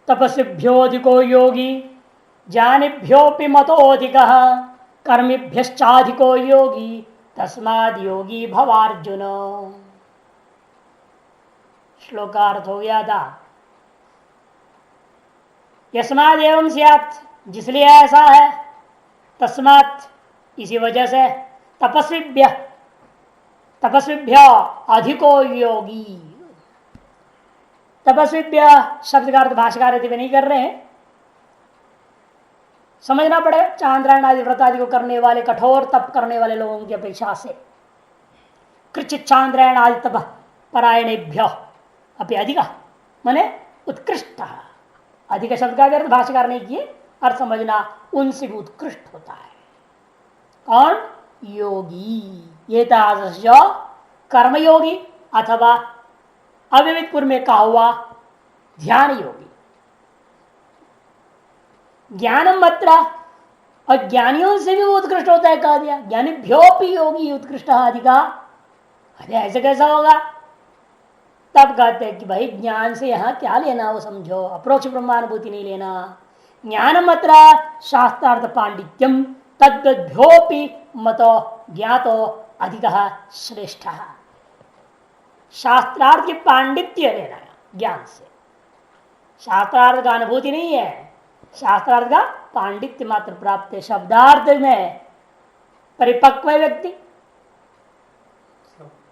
तपस्विभ्योऽधिको योगी ज्ञानिभ्योऽपि मतोऽधिकः कर्मिभ्यश्चाधिको योगी तस्माद् योगी भवार्जुन। श्लोकार्थ हो गया था। यस्माद् एवं स्यात्, जिसलिए ऐसा है, तस्मात् इसी वजह से, तपस्विभ्य अधिको योगी। तपस्विभ्य शब्द का अर्थ भाष्यकार नहीं कर रहे हैं, समझना पड़े। चांद्रायण आदि व्रत आदि को करने वाले, कठोर तप करने वाले लोगों की अपेक्षा से कृचित चांद्रायण आदि तप परायणेभ्य अपि अधिक माने उत्कृष्ट। अधिक शब्द का भी अर्थ भाष्यकार नहीं किए, अर्थ समझना उनसे भी उत्कृष्ट होता है। कौन? योगी। ये कर्मयोगी अथवा अव्यवितपुर में कहा हुआ ध्यान योगी। ज्ञानम मात्रा और ज्ञानियों से भी उत्कृष्ट होता है कहा दिया। ज्ञानिभ्योऽपि योगी उत्कृष्ट अधिका। अरे ऐसे कैसा होगा? तब कहते हैं कि भाई ज्ञान से यहां क्या लेना, वो समझो, अप्रोक्ष ब्रह्मानुभूति नहीं लेना। ज्ञानम मात्रा शास्त्रार्थ पांडित्यम तद्भ्योपि मतो ज्ञातो अधिक श्रेष्ठ। शास्त्रार्थ की पांडित्य लेना ज्ञान से, शास्त्रार्थ का अनुभूति नहीं है, शास्त्रार्थ का पांडित्य मात्र प्राप्त है। शब्दार्थ में परिपक्व व्यक्ति,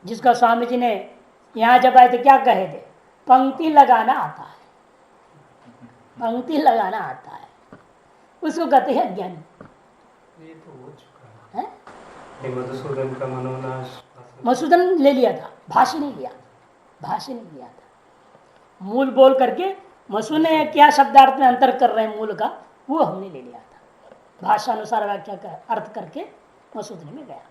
जिसका स्वामी जी ने यहां जब आए तो क्या कहे थे? पंक्ति लगाना आता है, पंक्ति लगाना आता है, उसको कहते हैं ज्ञानी। ये तो हो चुका है। मधुसूदन का मनोनाश, मधुसूदन ले लिया था, भाष्य नहीं लिया, भाष्य नहीं लिया था। मूल बोल करके मधुसूदन ने क्या शब्दार्थ में अंतर कर रहे हैं मूल का, वो हमने ले लिया था। भाषानुसार व्याख्या का अर्थ करके मधुसूदन में गया।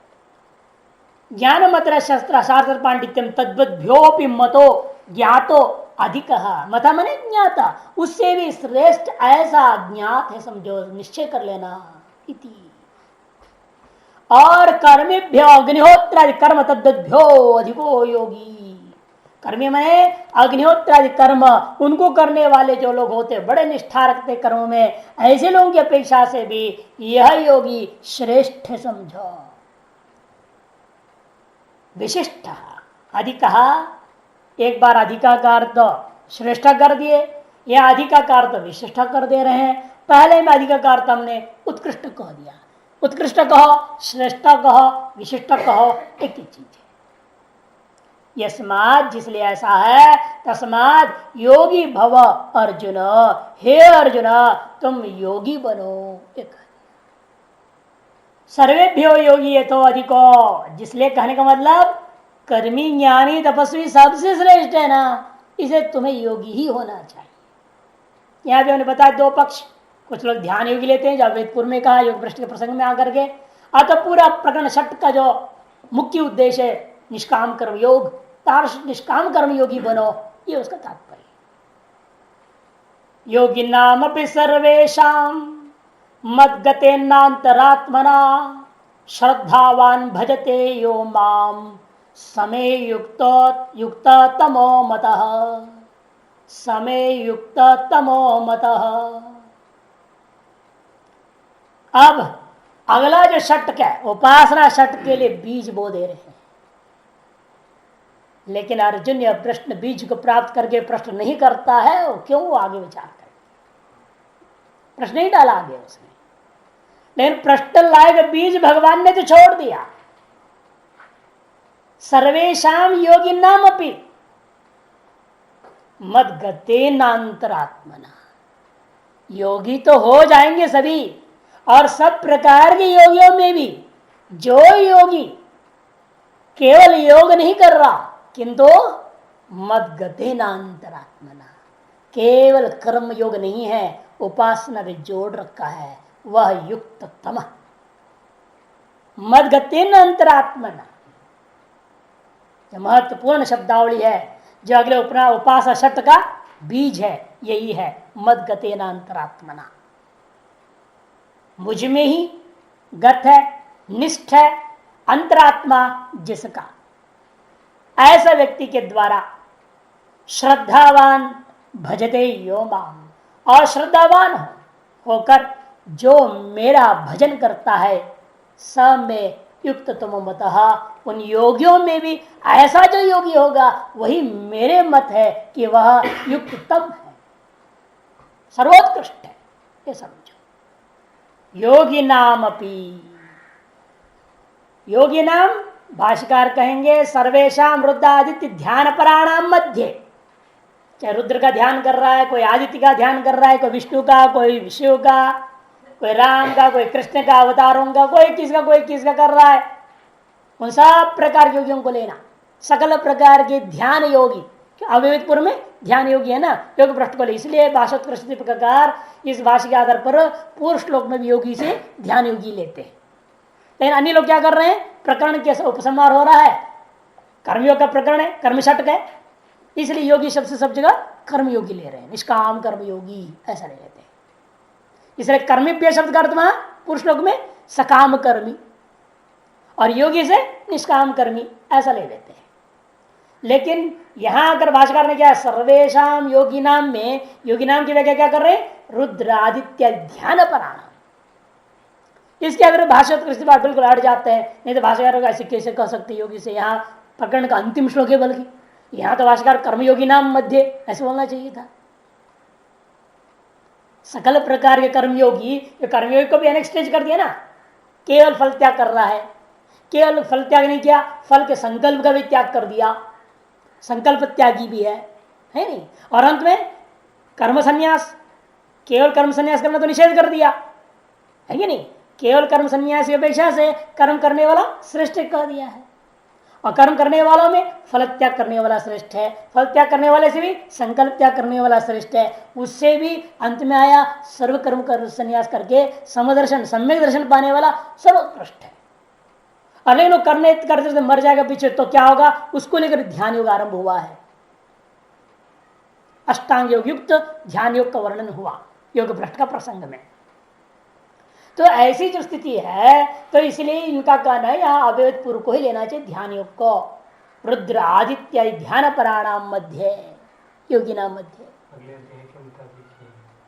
ज्ञान मात्र शस्त्र शास्त्र पांडित्यम तद्वद्भ्योपि मतो ज्ञातो अधिक। मता मने ज्ञाता, उससे भी श्रेष्ठ ऐसा ज्ञात है, समझो, निश्चय कर लेना इति। और कर्मेभ्यो अग्निहोत्रादि कर्म तद्वद्भ्यो अधिको योगी। कर्मी मने अग्निहोत्रादि कर्म, उनको करने वाले जो लोग होते बड़े निष्ठा रखते कर्मों में, ऐसे लोगों की अपेक्षा से भी यह योगी श्रेष्ठ समझो। विशिष्ट अधिक, एक बार अधिकाकार तो श्रेष्ठ कर दिए, या अधिकाकार तो विशिष्ट कर दे रहे हैं। पहले में अधिकाकार तो हमने उत्कृष्ट कह दिया। उत्कृष्ट कहो, श्रेष्ठ कहो, विशिष्ट कहो, एक ही चीज है। यस्मात्, जिसलिए ऐसा है, तस्मात् योगी भव अर्जुन। हे अर्जुन, तुम योगी बनो। एक सर्वेभ्यो योगी ये तो अधिको, जिसलिए कहने का मतलब कर्मी ज्ञानी तपस्वी सबसे श्रेष्ठ है ना, इसे तुम्हें योगी ही होना चाहिए। यहां भी हमने बताया दो पक्ष। कुछ लोग ध्यान योगी लेते हैं, जब वेदपुर में कहा योग भ्रष्ट के प्रसंग में आकर के, अतः पूरा प्रकरण षट का जो मुख्य उद्देश्य है निष्काम कर्म योग, तार निष्काम कर्म योगी बनो, ये उसका तात्पर्य। योगी नाम अपि सर्वेषां मद्गतेनांतरात्मना श्रद्धावान भजते यो माम समे युक्त तमो मतः। समे युक्त तमो मतः। अब अगला जो षटक है, उपासना षटक के लिए बीज बो दे रहे हैं। लेकिन अर्जुन यह प्रश्न बीज को प्राप्त करके प्रश्न नहीं करता है, वो क्यों? वो आगे विचार करे, प्रश्न नहीं डाला आगे उसने, लेकिन प्रश्न लाएगा बीज भगवान ने तो छोड़ दिया। सर्वेशाम योगी नाम अपि मद्गतेनांतरात्मना। योगी तो हो जाएंगे सभी, और सब प्रकार के योगियों में भी जो योगी केवल योग नहीं कर रहा, किंतु मद्गतेनांतरात्मना, केवल कर्म योग नहीं है, उपासना भी जोड़ रखा है, वह युक्त तम। मद्गतेनांतरात्मना जो महत्वपूर्ण शब्दावली है, जो अगले उपासना शब्द का बीज है, यही है मद्गतेनांतरात्मना। मुझ में ही गत है, निष्ठ है अंतरात्मा जिसका, ऐसा व्यक्ति के द्वारा श्रद्धावान भजते यो माम, और श्रद्धावान होकर जो मेरा भजन करता है स में युक्त तुम मतः, उन योगियों में भी ऐसा जो योगी होगा वही मेरे मत है कि वह युक्ततम है, सर्वोत्कृष्ट है, ये समझो। योगी नाम अपी, योगी नाम भाष्यकार कहेंगे सर्वेशम रुद्रादित्य ध्यान पराणाम मध्य, चाहे रुद्र का ध्यान कर रहा है, कोई आदित्य का ध्यान कर रहा है, कोई विष्णु का, कोई शिव का, कोई राम का, कोई कृष्ण का अवतारों का, कोई किसका कर रहा है, उन सब प्रकार के योगियों को लेना। सकल प्रकार के ध्यान योगी, अव्यवहितपुर में ध्यान योगी है ना, योग भ्रष्ट को ले, इसलिए भाषोत्कृष्ट प्रकार इस भाष्य के आधार पर पूर्व श्लोक में भी योगी से ध्यान योगी लेते हैं। लेकिन अन्य लोग क्या कर रहे हैं, प्रकरण के उपसंहार हो रहा है, कर्मयोग का प्रकरण है, कर्मशटक है, इसलिए योगी शब्द से सब जगह कर्मयोगी ले रहे हैं, निष्काम कर्मयोगी ऐसा ले लेते हैं। इसलिए कर्मिभ्य शब्द का अर्थ वहां पूर्व श्लोक में सकाम कर्मी और योगी से निष्काम कर्मी ऐसा ले लेते हैं। लेकिन यहां अगर भाष्यकार ने क्या सर्वेशम योगी नाम में, योगी नाम की व्याख्या क्या कर रहे हैं, रुद्रादित्य ध्यान पराणाम, इसके अगर भाष्योत्कृष्ट बात बिल्कुल हट जाते हैं। नहीं तो भाष्यकार ऐसे कैसे कह सकते योगी से, यहाँ प्रकरण का अंतिम श्लोक है, बल्कि यहां तो भाष्यकार कर्मयोगी नाम मध्य ऐसे बोलना चाहिए था। सकल प्रकार के कर्मयोगी, कर्मयोगी को भी अनेक स्टेज कर दिया ना, केवल फल त्याग कर रहा है, केवल फल त्याग नहीं किया, फल के संकल्प का भी त्याग कर दिया, संकल्प त्यागी भी है नहीं, और अंत में कर्म संन्यास, केवल कर्म संन्यास करना तो निषेध कर दिया है कि नहीं, केवल कर्म संन्यास की अपेक्षा से कर्म करने वाला श्रेष्ठ कह दिया है, और कर्म करने वालों में फल त्याग करने वाला श्रेष्ठ है, फल त्याग करने वाले से भी संकल्प त्याग करने वाला श्रेष्ठ है, उससे भी अंत में आया सर्व कर्म कर संन्यास करके समदर्शन सम्यक दर्शन पाने वाला सर्वोत्कृष्ट है। और लेकिन वो करने करते मर जाएगा पीछे तो क्या होगा, उसको लेकर ध्यान योग आरंभ हुआ है, अष्टांग योग युक्त ध्यान योग का वर्णन हुआ योग भ्रष्ट का प्रसंग में। तो ऐसी जो स्थिति है, तो इसलिए इनका कहना है यहाँ अव्यवहित पूर्व को ही लेना चाहिए ध्यान योग को, रुद्र आदित्य ध्यान पराणाम मध्य, योगी नाम मध्य।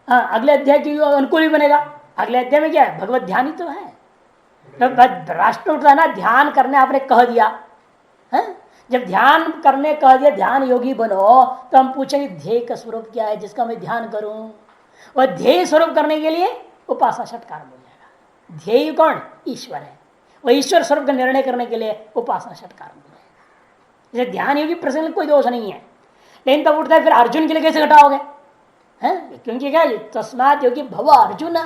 हाँ, अगले अध्याय की अनुकूल ही बनेगा। अगले अध्याय में क्या है, भगवत ध्यान ही तो है। राष्ट्र उठा ना, ध्यान करने आपने कह दिया है, जब ध्यान करने कह दिया ध्यान योगी बनो, तो हम पूछेंगे ध्येय का स्वरूप क्या है जिसका मैं ध्यान करूं, और ध्येय स्वरूप करने के लिए उपासना षटकार बोल जाएगा। ध्येय कौन, ईश्वर है, वह ईश्वर स्वरूप का निर्णय करने के लिए उपासना षटकार बोल जाएगा। जैसे ध्यान योगी प्रसंग कोई दोष नहीं है, लेकिन तब उठता है फिर अर्जुन के लिए कैसे घटाओगे, है क्योंकि क्या तस्मात् योगी भव अर्जुन,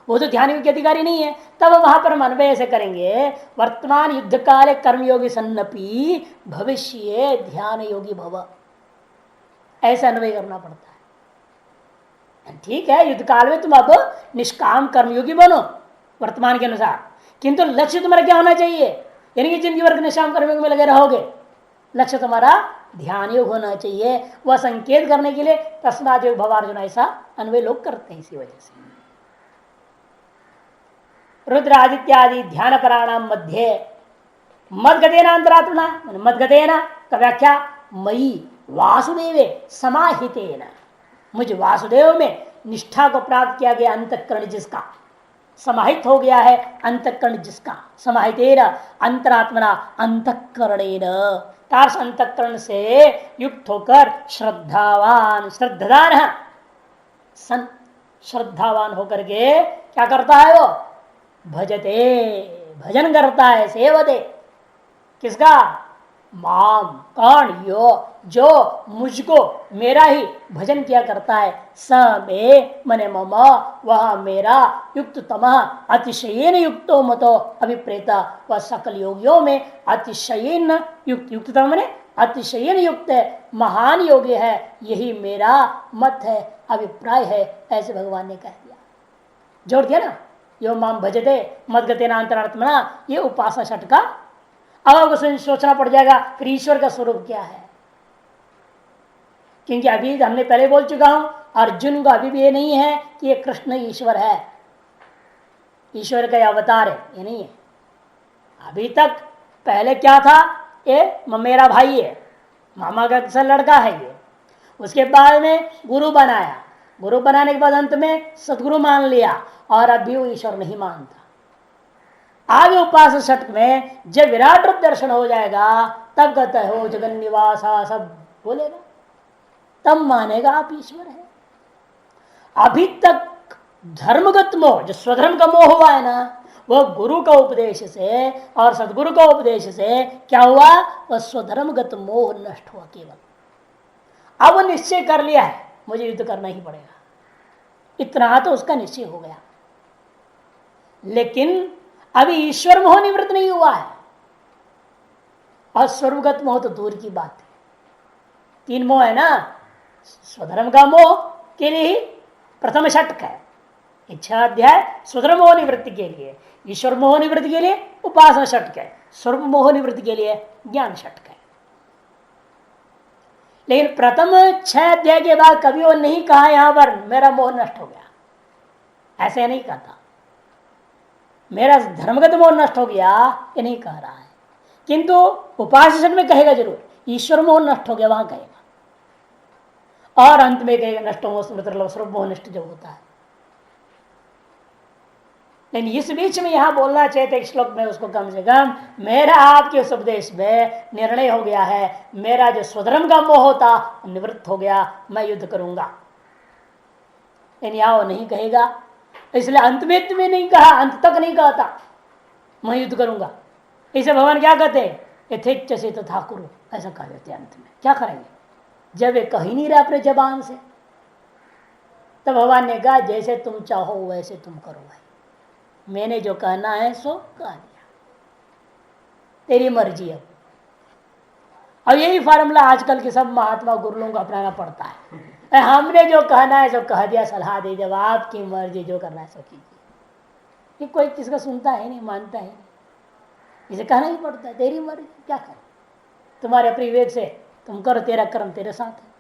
वो तो ध्यान योगी अधिकारी नहीं है। तब वहां पर मनवे ऐसे करेंगे, वर्तमान युद्ध काले कर्मयोगी सन्नपि भविष्य ध्यान योगी भव, ऐसा अन्वय करना पड़ता है। ठीक है, युद्ध काल में तुम अब निष्काम कर्मयोगी बनो वर्तमान के अनुसार, किंतु लक्ष्य तुम्हारा क्या होना चाहिए, यानी कि जिंदगी भर निष्काम कर्मयोग में लगे रहोगे, लक्ष्य तुम्हारा ध्यान योग होना चाहिए। वह संकेत करने के लिए तस्मात् योग भव अर्जुन ऐसा अन्वय लोग करते हैं। इसी वजह से रुद्र आदित्यादि ध्यान पराणाम मध्य मदगतेन अंतरात्मना, मदगतेन का व्याख्या मई वासुदेवे समाहितेन, मुझ वासुदेव में निष्ठा को प्राप्त किया गया अंतःकरण जिसका, समाहित हो गया है अंतःकरण जिसका, समाहितेन अंतरात्मना अंतःकरणेन, तार्स अंतःकरण से युक्त होकर श्रद्धावान, श्रद्धावान सन, श्रद्धावान होकर के क्या करता है वो, भजते, भजन करता है, सेवते, किसका, माम, कौन, यो जो मुझको मेरा ही भजन किया करता है, स में मने मम वह मेरा युक्त तमः अतिशयेन युक्तो मतो अभिप्रेता, वह सकल योगियों में अतिशयेन युक्त, युक्ततम मने अतिशयेन युक्त है, महान योगी है, यही मेरा मत है, अभिप्राय है, ऐसे भगवान ने कह दिया, जोड़ दिया ना। यो माम भजते मदगतेना अंतरात्मना, ये उपासना षट का। अब आपको सोचना पड़ जाएगा फिर ईश्वर का स्वरूप क्या है, क्योंकि अभी हमने पहले बोल चुका हूं अर्जुन को अभी भी ये नहीं है कि ये कृष्ण ईश्वर है, ईश्वर का अवतार है, ये नहीं है अभी तक। पहले क्या था, ये मेरा भाई है, मामा का लड़का है ये, उसके बाद में गुरु बनाया, गुरु बनाने के बाद अंत में सदगुरु मान लिया और अब भी वो ईश्वर नहीं मानता। आगे उपासना षटक में जब विराट रूप दर्शन हो जाएगा तब कहता है हो जगन निवासा सब बोलेगा, तब मानेगा आप ईश्वर है। अभी तक धर्मगत मोह, जो स्वधर्म का मोह हुआ है ना, वह गुरु का उपदेश से और सदगुरु का उपदेश से क्या हुआ, वह स्वधर्मगत मोह नष्ट हुआ केवल। अब निश्चय कर लिया है मुझे युद्ध करना ही पड़ेगा, इतना तो उसका निश्चय हो गया। लेकिन अभी ईश्वर मोह निवृत्त नहीं हुआ है और स्वरूपगत मोह तो दूर की बात है। तीन मोह है ना, स्वधर्म का मोह के लिए ही प्रथम षटक है, इच्छा अध्याय स्वधर्म मोह निवृत्ति के लिए, ईश्वर मोह निवृत्ति के लिए उपासना षटक है, स्वरूप मोह निवृत्ति के लिए ज्ञान षटक है। लेकिन प्रथम 6 अध्याय के बाद कभी वो नहीं कहा यहां पर मेरा मोह नष्ट हो गया, ऐसे नहीं कहता मेरा धर्मगत मोह नष्ट हो गया, ये नहीं कह रहा है। किंतु उपासना में कहेगा जरूर ईश्वर मोह नष्ट हो गया, वहां कहेगा, और अंत में कहेगा नष्ट हो स्वरूप मोह नष्ट जब होता है। लेकिन इस बीच में यहां बोलना चाहते एक श्लोक में उसको कम से कम मेरा आपके उस उपदेश में निर्णय हो गया है, मेरा जो स्वधर्म का मोह होता निवृत्त हो गया, मैं युद्ध करूंगा। लेकिन यहां वो नहीं कहेगा, इसलिए अंत में नहीं कहा, अंत तक नहीं कहता मैं युद्ध करूंगा। इसे भगवान क्या कहते हैं, यथेच्छ से तथा कुरु, ऐसा कह देते हैं। अंत में क्या करेंगे जब ये कह ही नहीं रहा अपने जबान से, तब भगवान ने कहा जैसे तुम चाहो वैसे तुम करो भाई, मैंने जो कहना है सो कह दिया, तेरी मर्जी। अब यही फार्मूला आजकल के सब महात्मा गुरुओं को अपनाना पड़ता है, हमने जो कहना है सो कह दिया, सलाह दे, जब आपकी मर्जी जो करना है सो कीजिए। ये कोई किसका सुनता है नहीं, मानता है नहीं, इसे कहना ही पड़ता है तेरी मर्जी, क्या करे, तुम्हारे अपने विवेक से तुम करो, तेरा कर्म तेरे साथ है,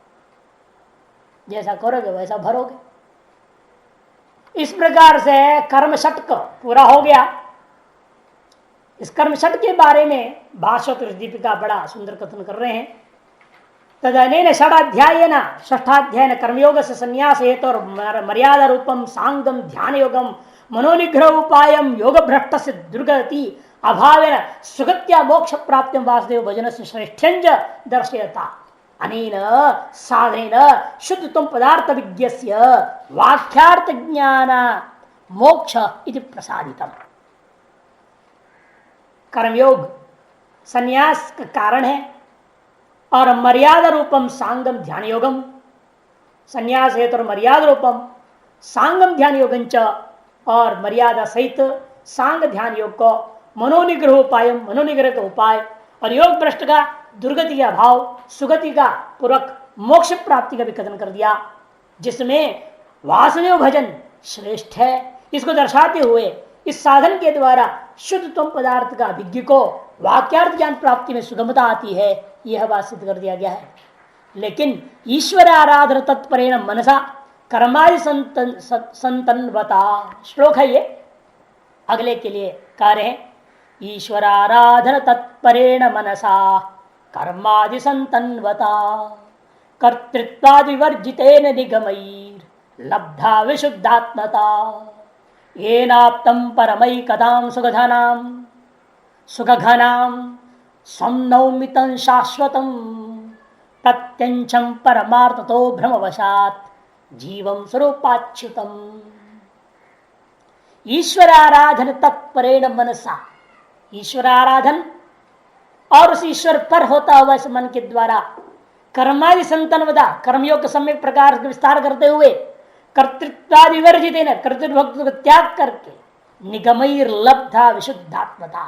जैसा करोगे वैसा भरोगे। इस प्रकार से कर्म षटक पूरा हो गया। इस कर्म षटक के बारे में भाष्यकार दीपिका बड़ा सुंदर कथन कर रहे हैं। तदनेन षडाध्यायेन षष्ठाध्यायेन कर्मयोग से संन्यास हेतु और मर्यादा रूपम सांगम ध्यान योगम मनोनिग्रह उपायम योग भ्रष्ट से दुर्गति अभावेन सुगत्या मोक्ष प्राप्ति वासुदेव भजन से श्रेष्ठ्यंज दर्शयता। अनेन साधनेन शुद्ध तुम पदार्थ विज्ञस्य वाक्यार्थ ज्ञान मोक्ष इति प्रसादितम। कर्मयोग संन्यास का कारण है और मर्यादा रूपम सांगम ध्यान योगम, संन्यास हेतु और मर्यादा रूपम सांगम ध्यान योगंच, और मर्यादा सहित सांग ध्यान योग को मनोनिग्रह उपाय, मनोनिग्रह का उपाय, और योग भ्रष्ट का दुर्गति का अभाव, सुगति का पूर्वक मोक्ष प्राप्ति का भी कथन कर दिया, जिसमें वासुदेव भजन श्रेष्ठ है। इसको दर्शाते हुए इस साधन के द्वारा शुद्ध तुम पदार्थ का अभिज्ञ को वाक्यार्थ ज्ञान प्राप्ति में सुगमता आती है, यह बात सिद्ध कर दिया गया है। लेकिन ईश्वर आराधन तत्परेण मनसा कर्मादि संतन्वता, श्लोक है ये, अगले के लिए कार्य है। ईश्वर आराधन तत्परेण मनसा कर्मादि संतन्वता कर्तृत्वादिवर्जितेन निगमैर् लब्धा विशुद्धात्मता येनाप्तं परमैकदां सुखघनां स्वं नौमितं शाश्वतं प्रत्यंशं परमार्थतो भ्रमवशात् जीवं स्वरूपाच्युतम्। ईश्वर आराधन तत्परेण मनसा, ईश्वर आराधन और उस ईश्वर पर होता हुआ इस मन के द्वारा कर्मादि संतन्वता, कर्मयोग का सम्यक प्रकार विस्तार करते हुए कर्तृत्वादि वर्जित न, कर्तृत्व को त्याग करके निगमैर लब्धा विशुद्धात्मता,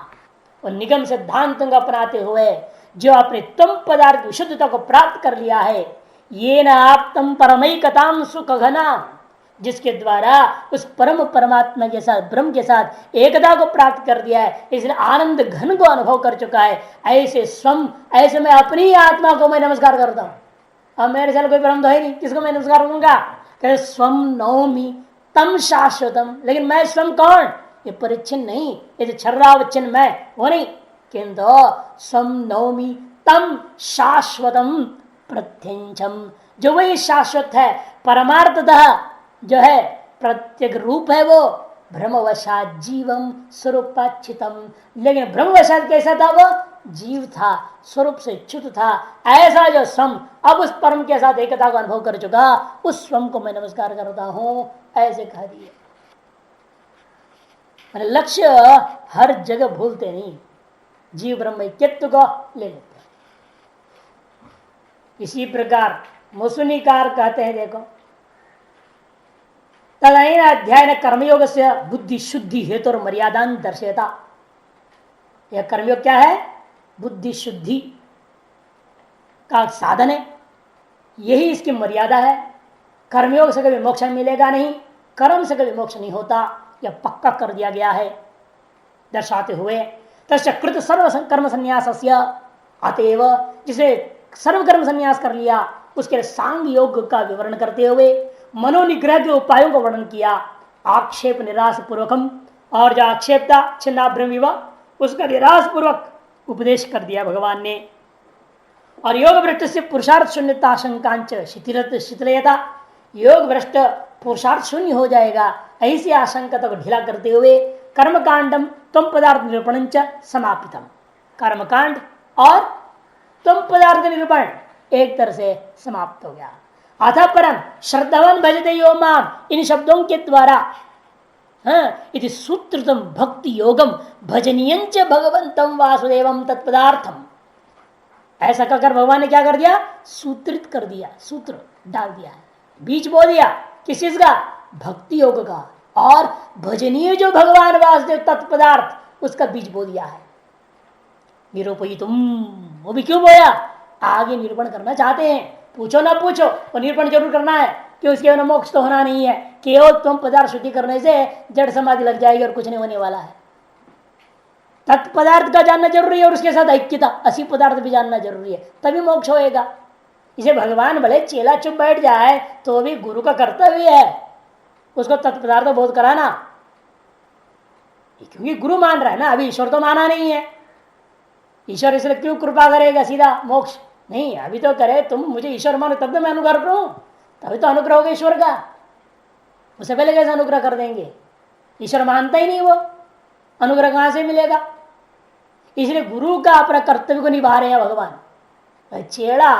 और निगम सिद्धांतों को अपनाते हुए जो अपने तुम पदार्थ की विशुद्धता को प्राप्त कर लिया है, ये न आप तम परमैकताम सुख घना, जिसके द्वारा उस परम परमात्मा के साथ, ब्रह्म के साथ एकता को प्राप्त कर दिया है, इसलिए आनंद घन को अनुभव कर चुका है। ऐसे स्वम, ऐसे मैं अपनी आत्मा को मैं नमस्कार करता हूं। अब मेरे साथ कोई ब्रह्म तो है नहीं, किसको मैं नमस्कार करूंगा? कहते स्वम नौमी तम शाश्वतम, लेकिन मैं स्वयं कौन? ये परिच्छिन्न नहीं, ये जो छर्रावच्छिन्न मैं वो नहीं, किंतु स्वम नौमी तम शाश्वतम प्रत्यंशम, जो वही शाश्वत है, परमार्थतः जो है प्रत्येक रूप है वो ब्रह्मवशात जीवम स्वरूपाच्युतम, लेकिन ब्रह्मवशात कैसा था वो? जीव था, स्वरूप से च्युत था। ऐसा जो स्वम अब उस परम के साथ एकता का अनुभव कर चुका, उस स्वम को मैं नमस्कार करता हूं, ऐसे कह दिए। लक्ष्य हर जगह भूलते नहीं, जीव ब्रह्म ऐक्यत्व को ले लेते हैं। इसी प्रकार मुसुनिकार कहते हैं, देखो तदन अध्याय कर्मयोग से बुद्धि शुद्धि हेतु और मर्यादा दर्शयता। यह कर्मयोग क्या है? बुद्धि शुद्धि का साधन है, यही इसकी मर्यादा है। कर्मयोग से कभी मोक्ष मिलेगा नहीं, कर्म से कभी मोक्ष नहीं होता, यह पक्का कर दिया गया है दर्शाते हुए। तस्य कृत सर्व कर्म संन्यास, अतएव जिसे सर्वकर्म संन्यास कर लिया उसके सांग योग का विवरण करते हुए मनोनिग्रह के उपायों का वर्णन किया। आक्षेप निराश पूर्वकम, और जो आक्षेप था छिन्नाभ्रम विवाह, उसका निराश पूर्वक उपदेश कर दिया भगवान ने। और योग भ्रष्ट से पुरुषार्थ शून्यता आशंकांच शिथिलयता, योग भ्रष्ट पुरुषार्थ शून्य हो जाएगा ऐसी आशंका को ढीला करते हुए कर्मकांडम तम पदार्थ निरूपण समापितम, कर्मकांड और तम पदार्थ निरूपण एक तरह से समाप्त हो गया। अतः परम श्रद्धावान भजते यो माम, इन शब्दों के द्वारा इति सूत्रतम भक्ति योगम भजनीयंच भगवंतम वासुदेवम तत्पदार्थम, ऐसा कहकर भगवान ने क्या कर दिया? सूत्रित कर दिया, सूत्र डाल दिया, बीज बो दिया। किस चीज का? भक्ति योग का, और भजनीय जो भगवान वासुदेव तत्पदार्थ उसका बीज बो दिया है। निरूपयी तुम, वो भी क्यों बोया? आगे निरूपण करना चाहते हैं, पूछो ना पूछो वो निरूपण जरूर करना है कि उसके बिना मोक्ष तो होना नहीं है। केवल तुम पदार्थ शुद्धि करने से जड़ समाधि लग जाएगी और कुछ नहीं होने वाला है। तत्पदार्थ का जानना जरूरी है और उसके साथ ऐक्यता असी पदार्थ भी जानना जरूरी है, तभी मोक्ष होएगा। इसे भगवान भले चेला चुप बैठ जाए तो भी गुरु का कर्तव्य है उसको तत्पदार्थ बोध कराना, क्योंकि गुरु मान रहा है ना, अभी ईश्वर तो माना नहीं है। ईश्वर इसलिए क्यों कृपा करेगा सीधा मोक्ष? नहीं, अभी तो करे तुम मुझे ईश्वर मानो तब तो मैं अनुग्रह करूं, तभी तो अनुग्रह होगा ईश्वर का। उससे पहले कैसे अनुग्रह कर देंगे? ईश्वर मानता ही नहीं, वो अनुग्रह कहां से मिलेगा? इसलिए गुरु का अपना कर्तव्य को निभा रहे हैं भगवान। चेड़ा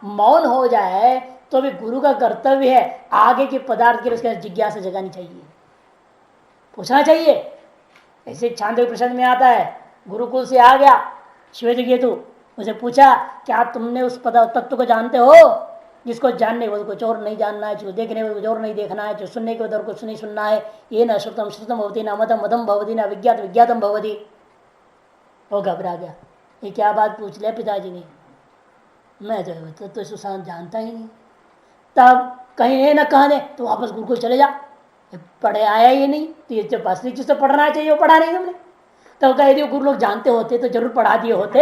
मौन हो जाए तो भी गुरु का कर्तव्य है आगे के पदार्थ के लिए उसके जिज्ञासा जगानी चाहिए, पूछना चाहिए। ऐसे छांदोग्य प्रसंग में आता है, गुरुकुल से आ गया श्वेतकेतु, उसे पूछा क्या तुमने उस तत्व को जानते हो जिसको जानने को कुछ और नहीं जानना है, जो देखने को कुछ और नहीं देखना है, जो सुनने को उधर कुछ नहीं सुनना है। ये न श्रुतम श्रुतम भवती, न मदम मदम भवती, न विज्ञात विज्ञातम भवती। वो घबरा गया, ये क्या बात पूछ लिया पिताजी ने, मैं तो सुशांत जानता ही नहीं। तब कहीं न कहने तो वापस गुरुकुल चले जा, पढ़े आया ही नहीं तो ये जब असली चीज तो पढ़ना चाहिए वो पढ़ा नहीं तुमने। तो कह दियो गुरु लोग जानते होते तो जरूर पढ़ा दिए होते,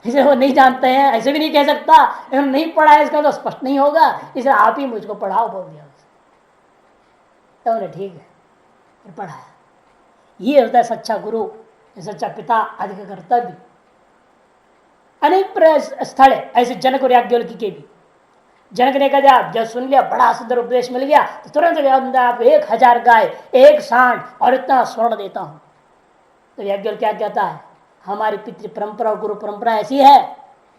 इसे वो नहीं जानते हैं ऐसे भी नहीं कह सकता, लेकिन नहीं पढ़ा है इसका तो स्पष्ट नहीं होगा, इसलिए आप ही मुझको पढ़ाओ बोल दिया। तो बोले ठीक है, फिर पढ़ाया। ये होता है सच्चा गुरु, सच्चा पिता आदि का कर्तव्य। अनेक स्थल है ऐसे जनक और याज्ञवल्क्य के भी। जनक ने कहा जब सुन लिया बड़ा सुंदर उपदेश मिल गया तो तुरंत आप 1000 गाय 1 सांड और इतना स्वर्ण देता हूं। तो याज्ञवल्क्य क्या कहता है, हमारी पितृ परंपरा और गुरु परंपरा ऐसी है,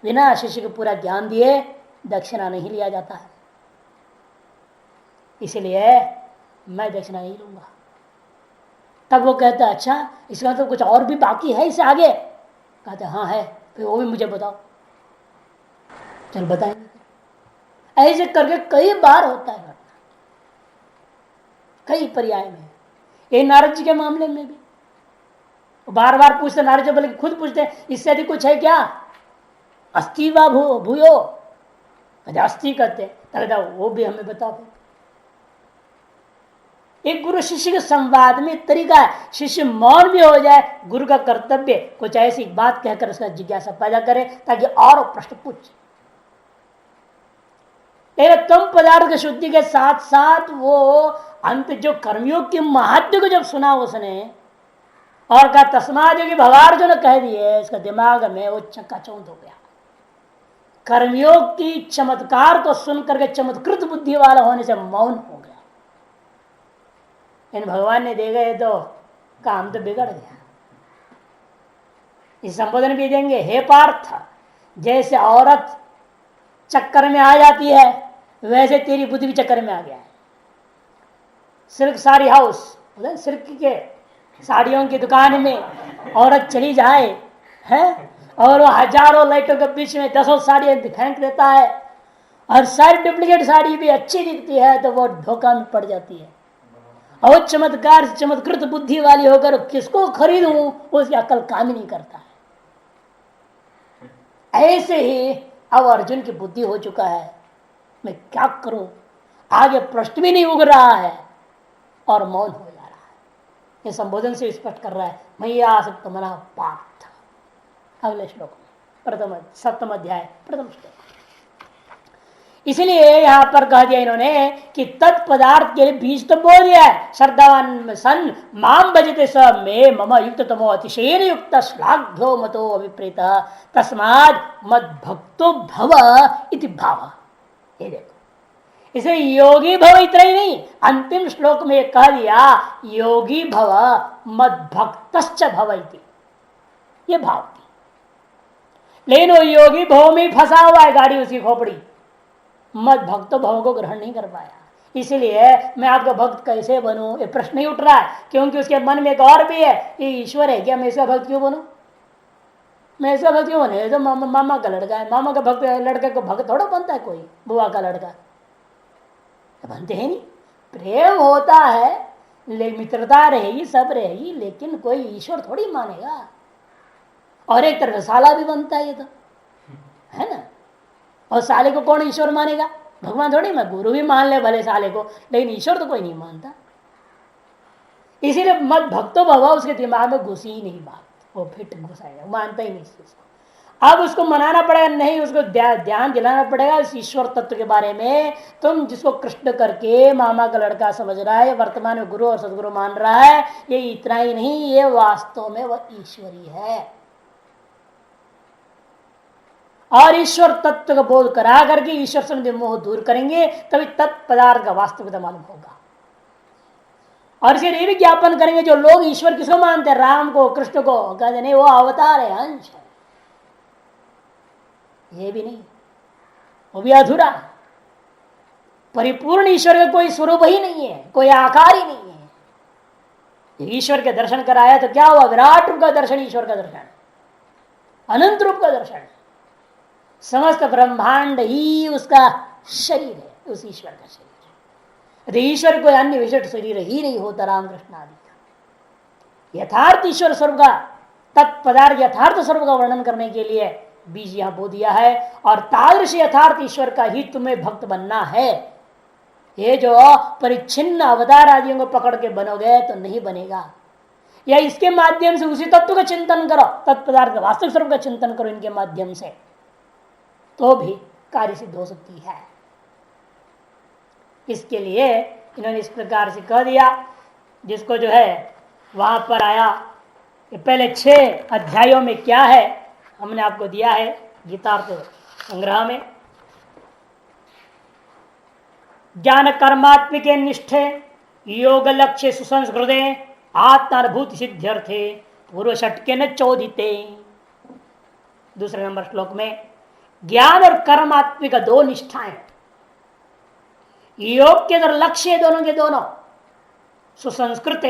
बिना शिष्य को पूरा ज्ञान दिए दक्षिणा नहीं लिया जाता है, इसलिए मैं दक्षिणा नहीं लूंगा। तब वो कहता है अच्छा इसका तो कुछ और भी बाकी है इससे आगे? कहते हाँ है, फिर वो भी मुझे बताओ। चल बताएंगे। ऐसे करके कई बार होता है घटना, कई पर्याय में। ये नारद जी के मामले में भी बार बार पूछते, नारद जी बल्कि खुद पूछते इससे अधिक कुछ है क्या? अस्थि वा भूयो, अस्थि कहते वो भी हमें बताओ। एक गुरु शिष्य के संवाद में तरीका है, शिष्य मौन भी हो जाए, गुरु का कर्तव्य कुछ ऐसी बात कहकर उसका जिज्ञासा पैदा करे ताकि और प्रश्न पूछ। तुम पदार्थ की शुद्धि के साथ साथ वो अंत जो कर्मयोग के महत्व को जब सुना उसने और कहा तस्माद की भवार जो ने कह दिए, इसका दिमाग में वो चकाचौंध हो गया। कर्मयोग की चमत्कार को सुन करके चमत्कृत बुद्धि वाला होने से मौन हो गया। इन भगवान ने दे गए तो काम तो बिगड़ गया। इस संबोधन भी देंगे, हे पार्थ, जैसे औरत चक्कर में आ जाती है वैसे तेरी बुद्धि भी चक्कर में आ गया है। सिल्क साड़ी हाउस, सिल्क के साड़ियों की दुकान में औरत चली जाए है, और वो हजारों लाइटों के बीच में 10 साड़ियां फेंक देता है, और सारी डुप्लीकेट साड़ी भी अच्छी दिखती है तो वो धोखा में पड़ जाती है। और चमत्कार चमत्कृत बुद्धि वाली होकर किसको खरीदूं, उसकी अकल काम ही नहीं करता है। ऐसे ही अब अर्जुन की बुद्धि हो चुका है, मैं क्या करूं, आगे प्रश्न भी नहीं उग रहा है और मौन हो जा रहा है। ये संबोधन से स्पष्ट कर रहा है, मैया आसक्त मना पार्थ। अगले श्लोक में प्रथम 7वां अध्याय प्रथम श्लोक। इसलिए यहां पर कह दिया इन्होंने कि तत्पदार्थ के लिए बीज तो बोल दिया है, श्रद्धावान सन माम भजते स मे मम युक्त तमो अतिशयन युक्त श्लाघ्यो मतो अभिप्रेत तस्माद मद भक्तो भव इति भाव। ये देखो, इसे योगी भव इतना ही नहीं, अंतिम श्लोक में कह दिया योगी भव मद भक्तश्च भव इति, ये भाव थी। लेकिन वो योगी भव में फंसा हुआ है गाड़ी, उसकी खोपड़ी, मद भक्त भव को ग्रहण नहीं कर पाया। इसलिए मैं आपका भक्त कैसे बनूं, ये प्रश्न ही उठ रहा है, क्योंकि उसके मन में एक और भी है, ये ईश्वर है क्या, मैं इसका भक्त क्यों बनूं, मैं इसका भक्त क्यों बनूं, ये तो मामा का लड़का है, मामा का भक्त, लड़के को भक्त थोड़ा बनता है कोई, बुआ का लड़का बनते हैं नहीं। प्रेम होता है, मित्रता रहेगी, सब रहेगी, लेकिन कोई ईश्वर थोड़ी मानेगा। और एक तरह साला भी बनता है ये तो, है ना, और साले को कौन ईश्वर मानेगा, भगवान थोड़ी, मैं गुरु भी मान ले भले साले को, लेकिन ईश्वर तो कोई नहीं मानता। इसीलिए मत भक्तो भवा उसके दिमाग में घुसी ही नहीं बात, वो फिट घुसाएगा, मानता ही नहीं इस चीज को। अब उसको मनाना पड़ेगा, नहीं उसको ध्यान दिलाना पड़ेगा इस ईश्वर तत्व के बारे में। तुम जिसको कृष्ण करके मामा का लड़का समझ रहा है, वर्तमान में गुरु और सदगुरु मान रहा है, ये इतना ही नहीं, ये वास्तव में वह ईश्वरी है। और ईश्वर तत्व का बोध करा करके ईश्वर से मोह दूर करेंगे, तभी तत्पदार्थ का वास्तविकता मालूम होगा। और इसे ये भी ज्ञापन करेंगे, जो लोग ईश्वर किसको मानते हैं, राम को, कृष्ण को, कहते नहीं वो अवतार है, अंश है, ये भी नहीं, वो भी अधूरा, परिपूर्ण ईश्वर का कोई स्वरूप ही नहीं है, कोई आकार ही नहीं है। ईश्वर के दर्शन कराया तो क्या हुआ, विराट रूप का दर्शन, ईश्वर का दर्शन, अनंत रूप का दर्शन, समस्त ब्रह्मांड ही उसका शरीर है, उस ईश्वर का शरीर। यदि ईश्वर कोई अन्य विशिष्ट शरीर ही नहीं होता रामकृष्ण आदि का, यथार्थ ईश्वर स्वरूप का, तत्पदार्थ यथार्थ स्वरूप का वर्णन करने के लिए बीज यहां बो दिया है। और तादृश यथार्थ ईश्वर का ही तुम्हें भक्त बनना है। ये जो परिच्छिन्न अवतार आदियों को पकड़ के बनोगे तो नहीं बनेगा, या इसके माध्यम से उसी तत्व का चिंतन करो, तत्पदार्थ वास्तविक स्वरूप का चिंतन करो, इनके माध्यम से तो भी कार्य सिद्ध हो सकती है। इसके लिए इन्होंने इस प्रकार से कह दिया, जिसको जो है वहां पर आया कि पहले 6 अध्यायों में क्या है हमने आपको दिया है गीतार्थ संग्रह में। ज्ञान कर्मात्मिक निष्ठे योग लक्ष्य सुसंस्कृते आत्मानुभूति सिद्ध्यर्थे पूर्व षटके न चोदिते। दूसरे नंबर श्लोक में ज्ञान और कर्मात्मिक 2 निष्ठाएं, योग के अंदर लक्ष्य दोनों के दोनों सुसंस्कृत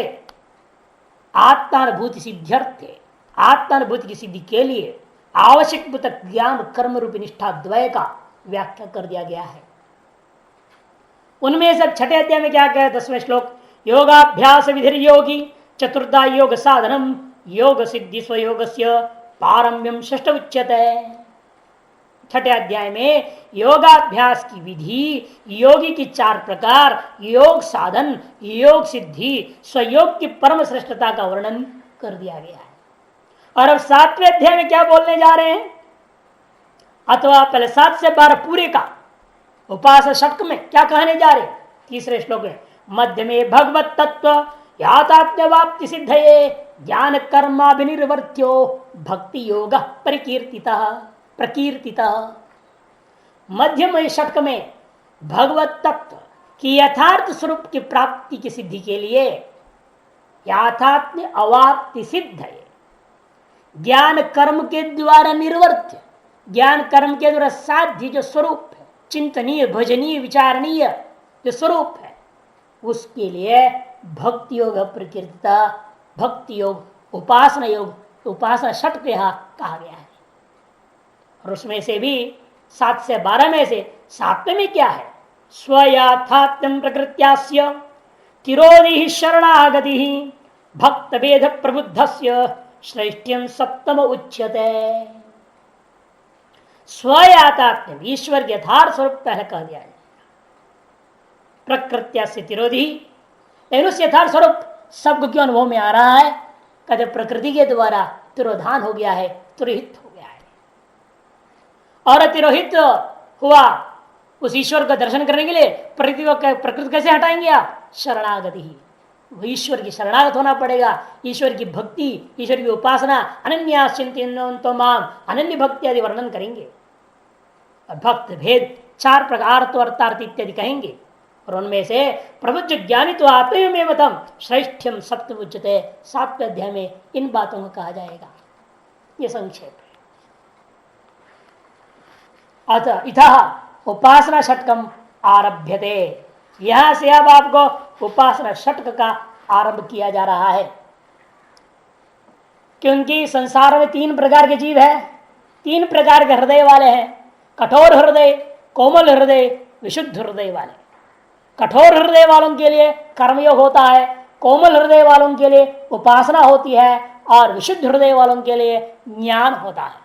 आत्मानुभूति सिद्ध्यर्थे, आत्मानुभूति की सिद्धि के लिए आवश्यक ज्ञान कर्म रूपी निष्ठा द्वय का व्याख्या कर दिया गया है। उनमें से 6ठे अध्याय में क्या कहा, 10वें श्लोक, योगाभ्यास विधिर योगी चतुर्था योग साधनम योग सिद्धि स्वयोगस्य पारम्यम षष्ठ उच्यते। 6ठे अध्याय में योगाभ्यास की विधि, योगी की 4 प्रकार, योग साधन, योग सिद्धि, स्वयोग की परम श्रेष्ठता का वर्णन कर दिया गया है। और अब 7वें अध्याय में क्या बोलने जा रहे हैं, अथवा पहले 7 से 12 पूरे का उपासना षटक में क्या कहने जा रहे, 3रे श्लोक में मध्य में भगवत तत्व यातात्म्यवाप्ति सिद्धये ज्ञान कर्माभिनिर्वर्त्यो भक्ति योग प्रकीर्तितः। मध्यम षटक में भगवत तत्व की यथार्थ स्वरूप की प्राप्ति की सिद्धि के लिए याथात्म्य अवाप्ति सिद्ध है। ज्ञान कर्म के द्वारा निर्वर्त्य, ज्ञान कर्म के द्वारा साध्य जो स्वरूप है, चिंतनीय भजनीय विचारणीय जो स्वरूप है, उसके लिए भक्ति योग प्रकृतिता, भक्ति योग, उपासना योग, उपासना षट यहाँ कहा गया है। और उसमें से भी 7 से 12 में से 7वें में क्या है? स्वयाथात्म्यम प्रकृत्यास्य तिरोधि शरणागति भक्त वेद प्रबुद्धस्य श्रेष्ठ्यम सप्तम उच्यते। स्वयाथात्म्यम, ईश्वर के यथार्थ स्वरूप पहले कह दिया है। प्रकृत्यास्य तिरोधि, लेकिन उस यथार्थ स्वरूप सबको क्यों अनुभव में आ रहा है? कहते प्रकृति के द्वारा तिरोधान हो गया है, तिरोहित हो गया है। और तिरोहित हुआ उस ईश्वर का दर्शन करने के लिए प्रकृति कैसे हटाएंगे आप? शरणागति ही, ईश्वर की शरणागत होना पड़ेगा। ईश्वर की भक्ति, ईश्वर की उपासना, अनन्या चिंतो माम, अनन्य भक्ति आदि वर्णन करेंगे। भक्त भेद 4 प्रकार तो अर्थार्थ इत्यादि कहेंगे। और उनमें से प्रबुद्ध ज्ञानी तो आत्मयमेवतम श्रेष्ठ्यम सप्तम उच्यते, 7वें अध्याय में इन बातों को कहा जाएगा। ये संक्षेप है। अतः इतः उपासना षटकम आरभ्यते, यहां से अब आपको उपासना षटक का आरंभ किया जा रहा है। क्योंकि संसार में 3 प्रकार के जीव है, 3 प्रकार के हृदय वाले हैं। कठोर हृदय, कोमल हृदय, विशुद्ध हृदय वाले। कठोर हृदय वालों के लिए कर्मयोग होता है, कोमल हृदय वालों के लिए उपासना होती है, और विशुद्ध हृदय वालों के लिए ज्ञान होता है।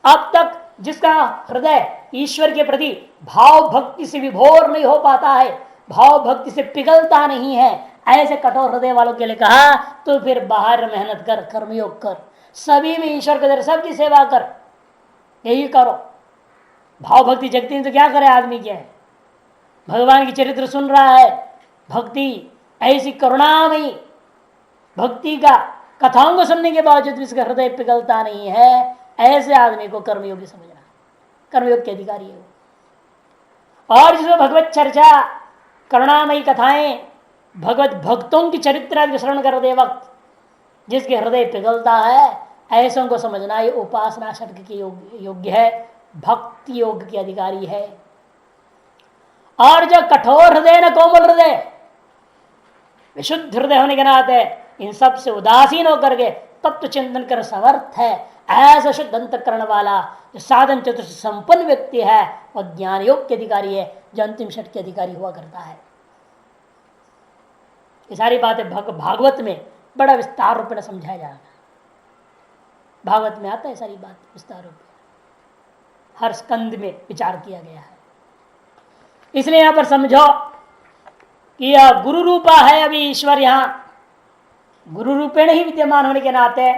अब तक जिसका हृदय ईश्वर के प्रति भाव भक्ति से विभोर नहीं हो पाता है, भाव भक्ति से पिघलता नहीं है, ऐसे कठोर हृदय वालों के लिए कहा तो फिर बाहर मेहनत कर, कर्मयोग कर, सभी में ईश्वर के दर सबकी सेवा कर, यही करो। भाव भक्ति जगती है तो क्या करे आदमी? क्या है? भगवान की चरित्र सुन रहा है, भक्ति ऐसी करुणामयी भक्ति का कथाओं को सुनने के बावजूद भी इसका हृदय पिघलता नहीं है, ऐसे आदमी को कर्मयोगी समझना, कर्मयोग के अधिकारी है। और जिसमें भगवत चर्चा, करुणामयी कथाएं, भगवत भक्तों की चरित्र श्रवण करते वक्त जिसके हृदय पिघलता है, ऐसों को समझना ये उपासना षटक के योग्य है, भक्ति योग के अधिकारी है। और जो कठोर हृदय न कोमल हृदय, विशुद्ध हृदय होने के नाते इन सब से उदासीन होकर के तत्व चिंतन कर समर्थ है, ऐसा शुद्ध अंतकरण वाला जो साधन चतुर्थ संपन्न व्यक्ति है, वह ज्ञान योग के अधिकारी है, जो अंतिम षट के अधिकारी हुआ करता है। ये सारी बातें भागवत में बड़ा विस्तार रूप में समझाया जाएगा। भागवत में आता है सारी बात विस्तार रूप में, हर स्कंद में विचार किया गया है। इसलिए यहां पर समझो कि यह गुरु रूपा है। अभी ईश्वर यहां गुरु रूपेण ही विद्यमान होने के नाते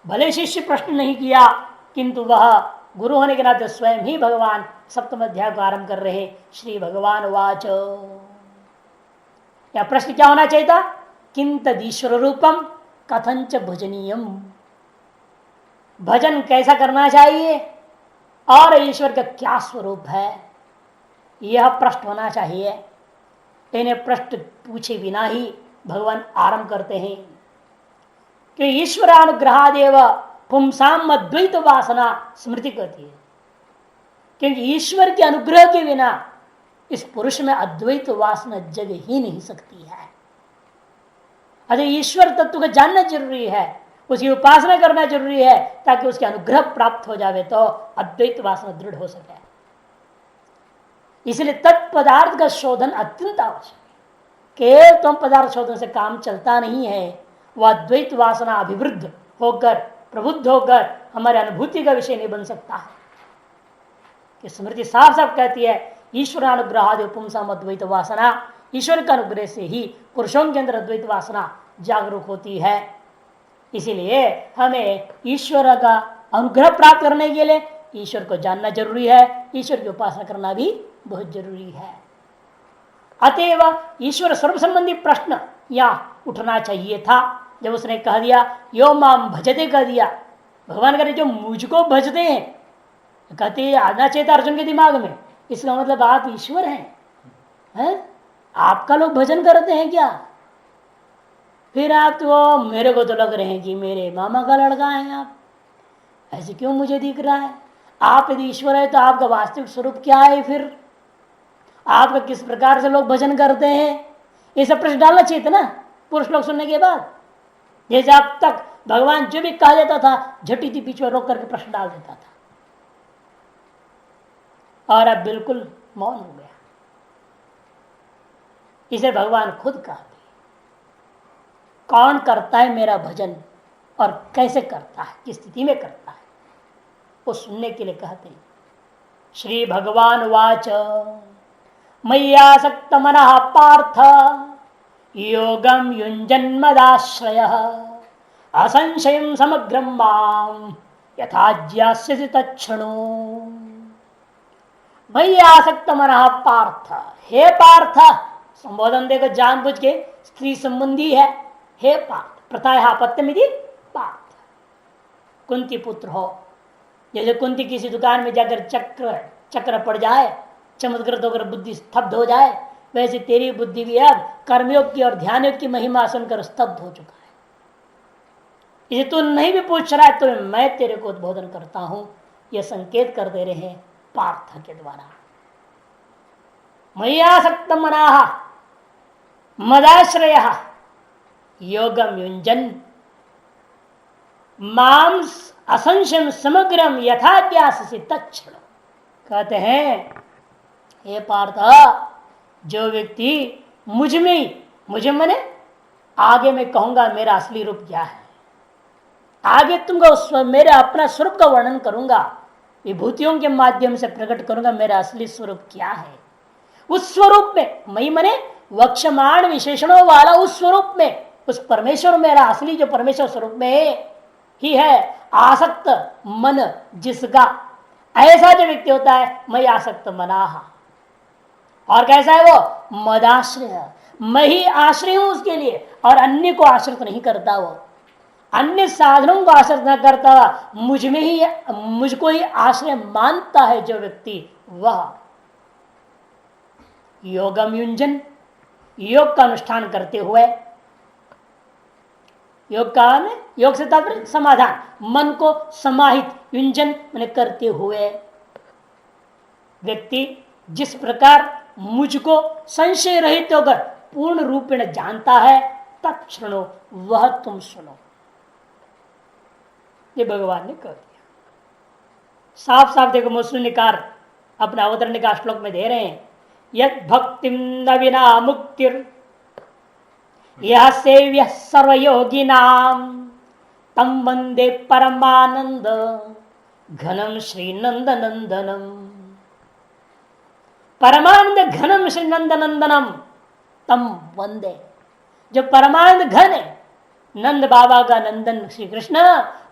भले शिष्य प्रश्न नहीं किया, किंतु वह गुरु होने के नाते स्वयं ही भगवान सप्तम अध्याय को आरंभ कर रहे। श्री भगवान वाच, या प्रश्न क्या होना चाहिए था? किं तदीश्वर रूपम कथंच भजनीयम, भजन कैसा करना चाहिए और ईश्वर का क्या स्वरूप है, यह प्रश्न होना चाहिए। इन्हें प्रश्न पूछे बिना ही भगवान आरंभ करते हैं कि ईश्वरानुग्रहादेव पुंसाम अद्वैत वासना स्मृति कहती है, क्योंकि ईश्वर के अनुग्रह के बिना इस पुरुष में अद्वैत वासना जग ही नहीं सकती है। अतः ईश्वर तत्व को जानना जरूरी है, उसकी उपासना करना जरूरी है, ताकि उसके अनुग्रह प्राप्त हो जावे तो अद्वैत वासना दृढ़ हो सके। इसलिए तत्पदार्थ का शोधन अत्यंत आवश्यक है। केवल तुम पदार्थ शोधन से काम चलता नहीं है, वह अद्वैत वासना अभिवृद्ध होकर प्रबुद्ध होकर हमारे अनुभूति का विषय नहीं बन सकता है। कि स्मृति साफ साफ कहती है ईश्वरानुग्रहादि पुंसाम अद्वैत वासना, ईश्वर के अनुग्रह से ही पुरुषों के अंदर अद्वैत वासना जागरूक होती है। इसीलिए हमें ईश्वर का अनुग्रह प्राप्त करने के लिए ईश्वर को जानना जरूरी है, ईश्वर की उपासना करना भी बहुत जरूरी है। अतएव ईश्वर स्वरूप संबंधी प्रश्न यहाँ उठना चाहिए था। जब उसने कह दिया यो माम भजते, कह दिया भगवान करे जो मुझको भजते हैं, कहते आना चाहिए था अर्जुन के दिमाग में, इसका मतलब आप ईश्वर हैं? आपका लोग भजन करते हैं क्या? फिर आप तो मेरे को तो लग रहे हैं कि मेरे मामा का लड़का है आप, ऐसे क्यों मुझे दिख रहा है? आप यदि ईश्वर है तो आपका वास्तविक स्वरूप क्या है? फिर आपका किस प्रकार से लोग भजन करते हैं? ये सब प्रश्न डालना चाहिए था ना पुरुष लोग सुनने के बाद। जैसे अब तक भगवान जो भी कहा देता था झटी थी बीच में रोक करके प्रश्न डाल देता था, और अब बिल्कुल मौन हो गया। इसे भगवान खुद कहते कौन करता है मेरा भजन और कैसे करता है, किस स्थिति में करता है, वो सुनने के लिए कहते हैं। श्री भगवान वाच मय्यासक्त मनः पार्थ योगम युञ्जन्मदाश्रय असंशयं समग्रं मां यथा ज्ञास्यसि तच्छृणु। मय्यासक्त मनः पार्थ, हे पार्थ, संबोधन देखो जानबूझ के स्त्री संबंधी है। हे पार्थ, प्रथाया आपत्तिमिति पार्थ, कुंती पुत्र हो। जैसे कुंती किसी दुकान में जाकर चक्र पड़ जाए, चमत्कृत होकर बुद्धि स्तब्ध हो जाए, वैसे तेरी बुद्धि भी अब कर्मयोग की और ध्यान योग की महिमा सुनकर स्तब्ध हो चुका है। इसे तू नहीं भी पूछ रहा है तो मैं तेरे को उद्बोधन करता हूं, यह संकेत कर दे रहे हैं पार्थ के द्वारा। मय्यासक्त मनाः मदाश्रय योगम युञ्जन् मां असंशयं समग्रम यथा ज्ञास्यसि तच्छृणु। कहते हैं हे पार्थ, जो व्यक्ति मुझे मने आगे मैं कहूंगा मेरा असली रूप क्या है, आगे तुमको मेरे अपना स्वरूप का वर्णन करूंगा, विभूतियों के माध्यम से प्रकट करूंगा मेरा असली स्वरूप क्या है। उस स्वरूप में मई मने वक्षमाण विशेषणों वाला उस स्वरूप में, उस परमेश्वर मेरा असली जो परमेश्वर स्वरूप में ही है आसक्त मन जिसका, ऐसा जो व्यक्ति होता है मैं आसक्त मनाहा। और कैसा है वो? मदाश्रय, मैं ही आश्रय हूं उसके लिए और अन्य को आश्रित नहीं करता। वो अन्य साधनों को आश्रित न करता, मुझ में ही मुझको ही आश्रय मानता है जो व्यक्ति, वह योगम युञ्जन, योग का अनुष्ठान करते हुए, योग से तात्पर्य समाधान, मन को समाहित, युञ्जन मैंने करते हुए व्यक्ति जिस प्रकार मुझको संशय रहित होकर पूर्ण रूप में जानता है, तत्क्षणो वह तुम सुनो। ये भगवान ने कह दिया साफ साफ। देखो मुस्लिकार अपना अवतरण का श्लोक में दे रहे हैं, यद भक्तिम न विना मुक्तिर यह सेव्य सर्वयोगिनाम तम वंदे परमानंद घनम श्री नंद नंदनम। परमानंद घनम श्री नंद नंदनम तम वंदे, जो परमानंद घन है नंद बाबा का नंदन श्री कृष्ण,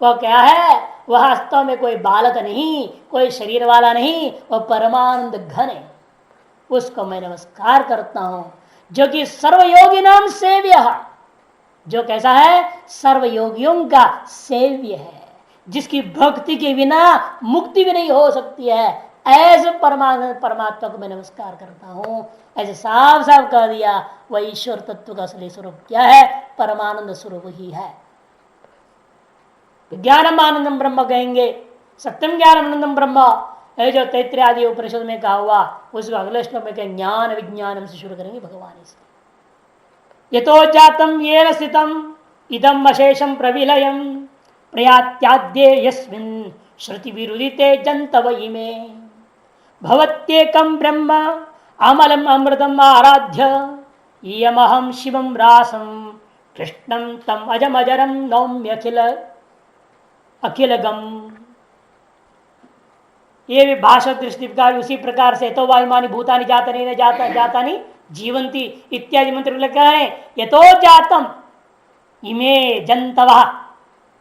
वह क्या है? वह वास्तव में कोई बालक नहीं, कोई शरीर वाला नहीं, वह परमानंद घन है। उसको मैं नमस्कार करता हूं, जो कि सर्वयोगी नाम सेव्य, जो कैसा है? सर्वयोगियों का सेव्य है, जिसकी भक्ति के बिना मुक्ति भी नहीं हो सकती है। ऐसे परमात्मा को मैं नमस्कार करता हूं। ऐसे साफ साफ कह दिया, वह ईश्वर तत्व का असली स्वरूप क्या है? परमानंद स्वरूप ही है। ज्ञानम आनंदम ब्रह्म कहेंगे, सत्यम ज्ञानम ब्रह्म, जो तैत्रीय आदि उपनिषद में कहा हुआ, उसको अगले श्लोक में ज्ञान विज्ञानम से शुरू करेंगे भगवान। इसलिए यतो जातम येन स्थितम इदम अशेषम प्रविलयम प्रयात्याद्ये यस्मिन् श्रुति विरुदिते जंतव इमे भवत्येकं ब्रह्म अमलम अमृतम आराध्य यमहं शिवं रासं कृष्णं तम अजम अजरम नौम्य अखिलगम। ये भी भाषा दृष्टि का उसी प्रकार से तो वायुमानी भूतानि जातानि न जातानि जीवंती इत्यादि मंत्र लिखा है। यतो जातम इमे जंतवः,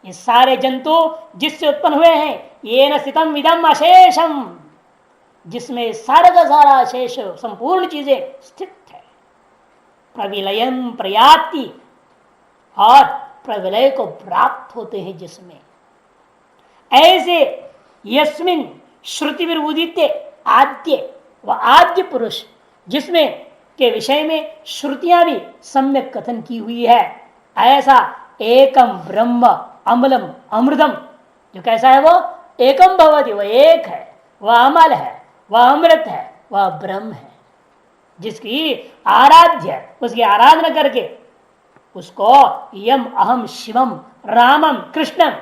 ये सारे जंतु जिससे उत्पन्न हुए हैं, ये न स्थितम इदम अशेषम, जिसमें सारा का सारा शेष संपूर्ण चीजें स्थित है। प्रविलयम प्रयाति, और प्रविलय को प्राप्त होते हैं जिसमें, ऐसे यस्मिन श्रुति विरुदिते आद्य, वह आद्य पुरुष जिसमें के विषय में श्रुतियां भी सम्यक कथन की हुई है, ऐसा एकम ब्रह्म अमलम अमृतम, जो कैसा है वो एकम भवति, वह एक है, वह अमल है, वह अमृत है, वह ब्रह्म है, जिसकी आराध्य उसकी आराधना करके उसको यम अहम शिवम रामम कृष्णम,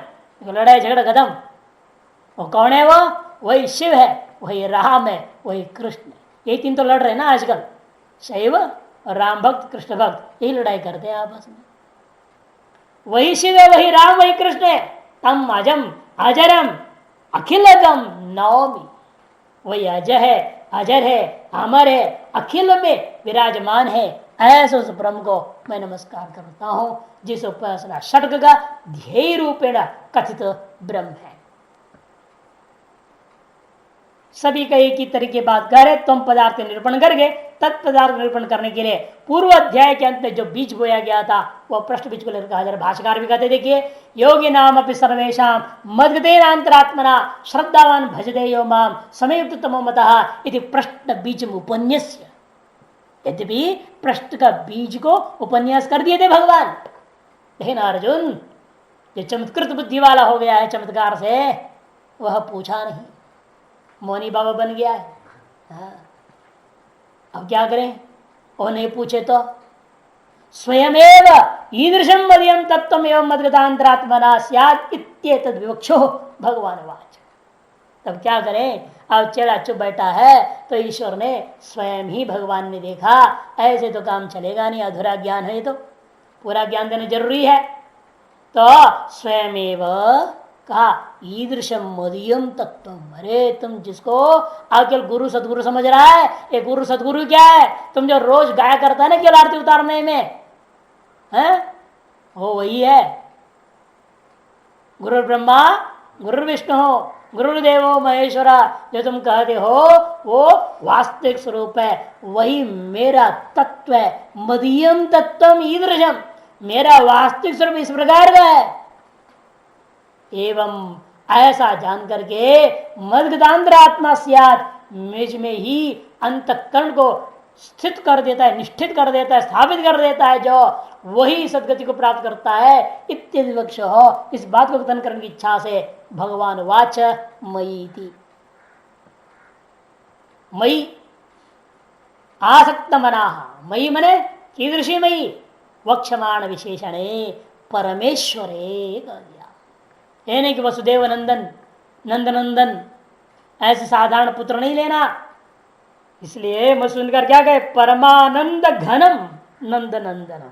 लड़ाई झगड़ा खत्म। वो कौन है? वो वही शिव है, वही राम है, वही कृष्ण है। ये तीन तो लड़ रहे हैं ना आजकल, शैव राम भक्त कृष्ण भक्त, यही लड़ाई करते हैं आपस में। वही शिव है, वही राम, वही कृष्ण है। तम अजम अजरम अखिलगम नवमी, वही अजय है, अजर है, अमर है, अखिल में विराजमान है, ऐसे उस ब्रह्म को मैं नमस्कार करता हूं, जिस उपासना षट्क का ध्येय रूपेण कथित ब्रह्म है। सभी का एक ही तरीके बात कह रहे, तुम पदार्थ निरूपण करके तत्पदार्थ निरूपण करने के लिए पूर्व अध्याय के अंत में जो बीज बोया गया था वह पृष्ठ बीज को लेकर कहा जा रहा। भाष्यकार भी कहते देखिए, योगी नाम अपनी सर्वेशा मद्गतेनांतरात्मना श्रद्धावान भजते यो माम समयुक्त तमो मतः इति प्रश्न बीज उपन्यास्य। यद्यपि प्रश्न का बीज को उपन्यास कर दिए थे भगवान, लेकिन अर्जुन जो चमत्कृत बुद्धि वाला हो गया है चमत्कार से, वह पूछा नहीं, मौनी बाबा बन गया है। हाँ। अब क्या करें? वो नहीं पूछे तो स्वयं ईदृशम मदयम तत्व एवं मद्गतांतरात्मना स्यात् इत्येतद् विवक्षो भगवान वाच। तब क्या करें? अब चेड़ा चुप बैठा है तो ईश्वर ने स्वयं ही भगवान ने देखा, ऐसे तो काम चलेगा नहीं, अधूरा ज्ञान है, तो पूरा ज्ञान देना जरूरी है। तो स्वयं कहा ईदृशम मदीयम तत्व, अरे तुम जिसको आजकल गुरु सदगुरु समझ रहा है, ये गुरु सदगुरु क्या है? तुम जो रोज गाया करता है ना केवल आरती उतारने में, है वो वही है। गुरु ब्रह्मा गुरु विष्णु गुरुदेवो महेश्वरा, जो तुम कहते हो वो वास्तविक स्वरूप है, वही मेरा तत्व है। मदीयम तत्व ईदृशम, मेरा वास्तविक स्वरूप इस प्रकार का है। एवं ऐसा जान करके मद्गतांतरात्मा स्यात्, मेज में ही अंतःकरण को स्थित कर देता है, निष्ठित कर देता है, स्थापित कर देता है, जो वही सदगति को प्राप्त करता है। इत्यादि वक्ष हो, इस बात को कथन करने की इच्छा से भगवान वाच मयि थी, मयि आसक्त मना, मयि मने कीदृशी मयि, वक्षमाण विशेषणे परमेश्वरे कह दिया। ये नहीं कि वसुदेव नंदन नंदनंदन ऐसे साधारण पुत्र नहीं लेना। इसलिए मैं सुनकर क्या कहे, परमानंद घनम नंदनंदन,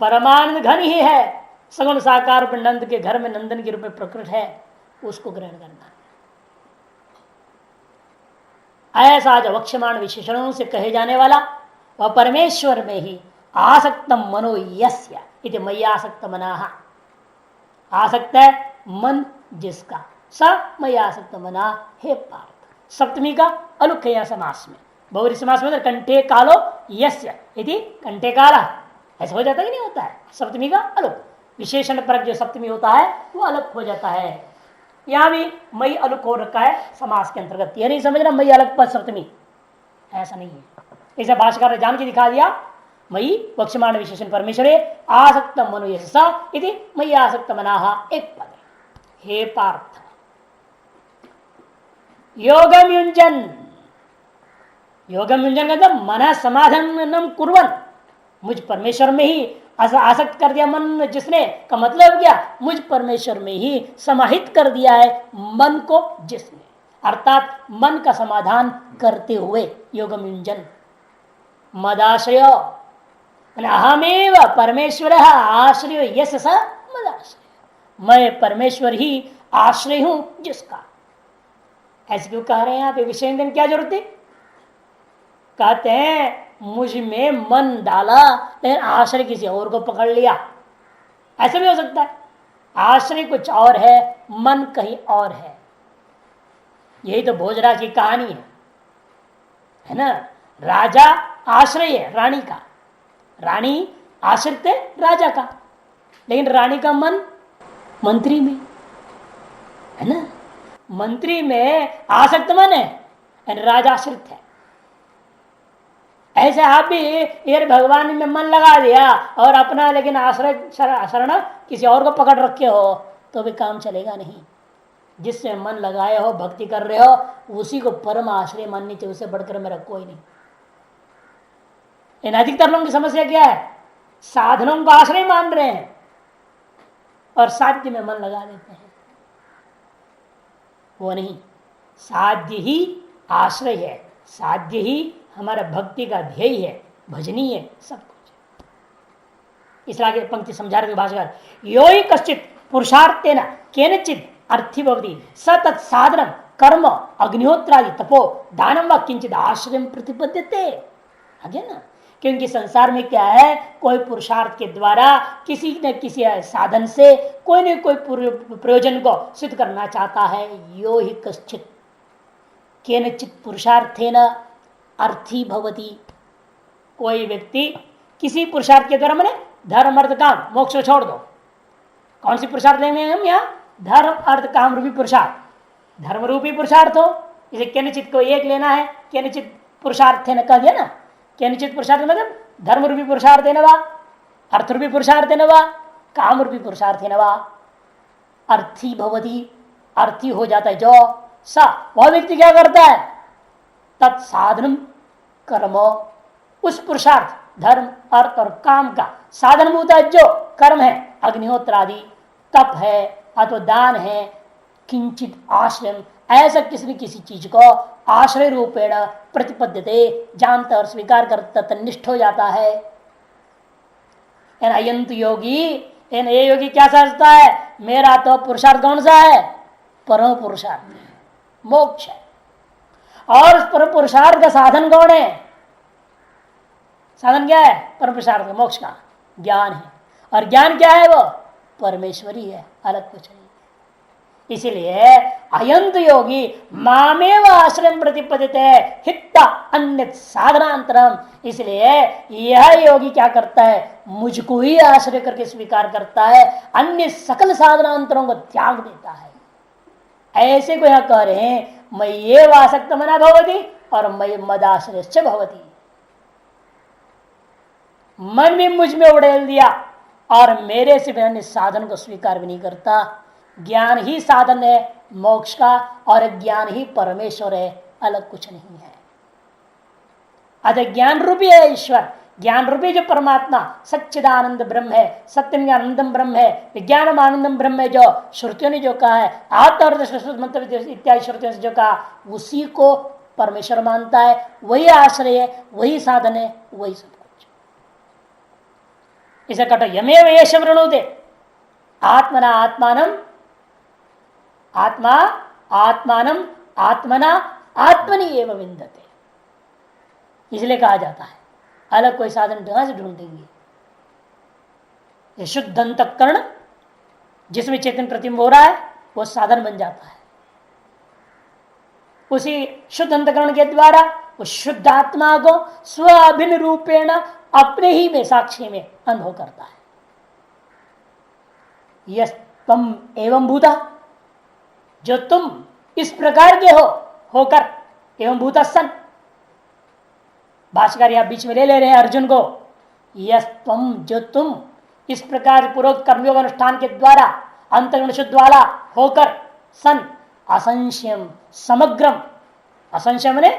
परमानंद घन ही है, सगुण साकार रूप नंद के घर में नंदन के रूप में प्रकट है, उसको ग्रहण करना है। ऐसा जो वक्षमाण विशेषणों से कहे जाने वाला वह परमेश्वर में ही आसक्त मनो यस्य इति मयि आसक्त मनाः, आसक्त है मन जिसका, स मयि आसक्त मना हे पार्थ। सप्तमी का अलुक है समास में, बहुरी समास में कंठे कालो यस्य इति कंठे काला, ऐसा हो जाता ही नहीं होता है। सप्तमी का अलुक, विशेषण पर जो सप्तमी होता है वो अलग हो जाता है। यहां भी मई अलग हो रखा है समास के अंतर्गत, यह नहीं समझना मई अलग पर सप्तमी, ऐसा नहीं है। ऐसा भाष्यकार ने जान के दिखा दिया, मई वक्षमाण विशेषण परमेश्वरे आसक्त मनो यस्य इति मई आसक्त मनाः एक पद। हे पार्थ, योगम युंजन, योगम युंजन का मन समाधान कुर्वन्, मुझ परमेश्वर में ही आसक्त कर दिया मन जिसने, का मतलब क्या, मुझ परमेश्वर में ही समाहित कर दिया है मन को जिसने, अर्थात मन का समाधान करते हुए योगम युंजन। मदाश्रय अहमेव परमेश्वर आश्रय यस स मदाश्रय, मैं परमेश्वर ही आश्रय हूं जिसका। ऐसे क्यों कह रहे हैं आप, विषय क्या जरूरत है? कहते हैं मुझ में मन डाला लेकिन आश्रय किसी और को पकड़ लिया, ऐसा भी हो सकता है। आश्रय कुछ और है, मन कहीं और है। यही तो भोजराज की कहानी है ना। राजा आश्रय है रानी का, रानी आश्रित है राजा का, लेकिन रानी का मन मंत्री में है ना। मंत्री में आसक्त मन है, यानी राजाश्रित है। ऐसे आप भी ये भगवान में मन लगा दिया और अपना लेकिन आश्रय शरण किसी और को पकड़ रखे हो तो भी काम चलेगा नहीं। जिससे मन लगाए हो, भक्ति कर रहे हो, उसी को परम आश्रय माननी चाहिए, उससे बढ़कर मेरा कोई नहीं। इन अधिकतर लोगों की समस्या क्या है? साधनों को आश्रय मान रहे हैं और साध्य में मन लगा देते हैं। वो नहीं, साध्य ही आश्रय है, साध्य ही हमारा भक्ति का ध्येय है, भजनीय है, सब कुछ। इस आगे पंक्ति समझा रहे भाषाकार, यो ही कश्चित पुरुषार्थेन केनचित अर्थी भवति स तत् साधनम कर्म अग्निहोत्रादि तपो दानम व किंचित आश्रय प्रतिपद्यते। आगे ना, क्योंकि संसार में क्या है, कोई पुरुषार्थ के द्वारा किसी न किसी साधन से कोई न कोई प्रयोजन को सिद्ध करना चाहता है। यो ही कश्चित केनचित पुरुषार्थेन अर्थी भवति, कोई व्यक्ति किसी पुरुषार्थ के द्वारा, मैंने धर्म अर्थ काम मोक्ष छोड़ दो, कौन सी पुरुषार्थ लेंगे हम यहाँ? धर्म अर्थ काम रूपी पुरुषार्थ, धर्म रूपी पुरुषार्थ हो। इसे केनचित को एक लेना है, केनचित पुरुषार्थ है न, कह दिया ना। केनचित पुरुषार्थ मतलब धर्म रूपी पुरुषार्थ है न वा, अर्थ रूपी पुरुषार्थ है न वा, काम रूपी पुरुषार्थ है न वा, अर्थी भवति, अर्थी हो जाता है जो सा, वह व्यक्ति क्या करता है? तत्साधन कर्म, उस पुरुषार्थ धर्म अर्थ और काम का साधनभूत जो कर्म है, अग्निहोत्र आदि, तप है अथवा दान है, किंचित आश्रय, ऐसा किसी न किसी चीज को आश्रय रूपेण प्रतिपद्यते, जानता और स्वीकार करता, तनिष्ठ हो जाता है। अयंत योगी, ये योगी क्या समझता है? मेरा तो पुरुषार्थ कौन सा है? परम पुरुषार्थ है, मोक्ष है। और उस परम पुरुषार्थ का साधन कौन है? साधन क्या है? परम पुरुषार्थ का, मोक्ष का ज्ञान है। और ज्ञान क्या है? वो परमेश्वरी है, अलग कुछ नहीं। इसीलिए अयंत योगी मामेव आश्रय प्रतिपदित है हित अन्य साधनांतरम। इसलिए यह योगी क्या करता है? मुझको ही आश्रय करके स्वीकार करता है, अन्य सकल साधनांतरों को त्याग देता है। ऐसे को यह कह रहे हैं, मैं ये वासक्त मना भवती और मैं मदाश्रय भवती, मन भी मुझ में उड़ेल दिया और मेरे से अन्य साधन को स्वीकार भी नहीं करता। ज्ञान ही साधन है मोक्ष का और ज्ञान ही परमेश्वर है, अलग कुछ नहीं है। अतः ज्ञान रूपी है ईश्वर, ज्ञान रूपी जो परमात्मा सच्चिदानंद ब्रह्म है, सत्यम आनंदम ब्रह्म है, विज्ञानम आनंदम ब्रह्म है, जो श्रुतियों ने जो कहा है, आत्मर्थ इत्यादि श्रुतियों से जो कहा, उसी को परमेश्वर मानता है। वही आश्रय है, वही साधन है, वही सब कुछ। इसे कटो यमेव येष वृणुते आत्मना आत्मानम, आत्मा आत्मानम आत्मना आत्मनि एवं विन्दते। इसलिए कहा जाता है, अलग कोई साधन कहां से ढूंढेंगे? ये शुद्ध अंतःकरण जिसमें चेतन प्रतिबिंब हो रहा है, वो साधन बन जाता है। उसी शुद्ध अंतःकरण के द्वारा उस शुद्ध आत्मा को स्व अभिन्न रूपेण अपने ही में साक्षी में अनुभव करता है। यस तम एवं भूता, जो तुम इस प्रकार के होकर एवं भूता सन, भाष्यकार यहां बीच में ले रहे हैं अर्जुन को, यस तुम, जो तुम इस प्रकार पूर्वक कर्मयोग अनुष्ठान के द्वारा अंतर्गुण शुद्ध वाला होकर सन, असंशयम समग्रम, असंशय ने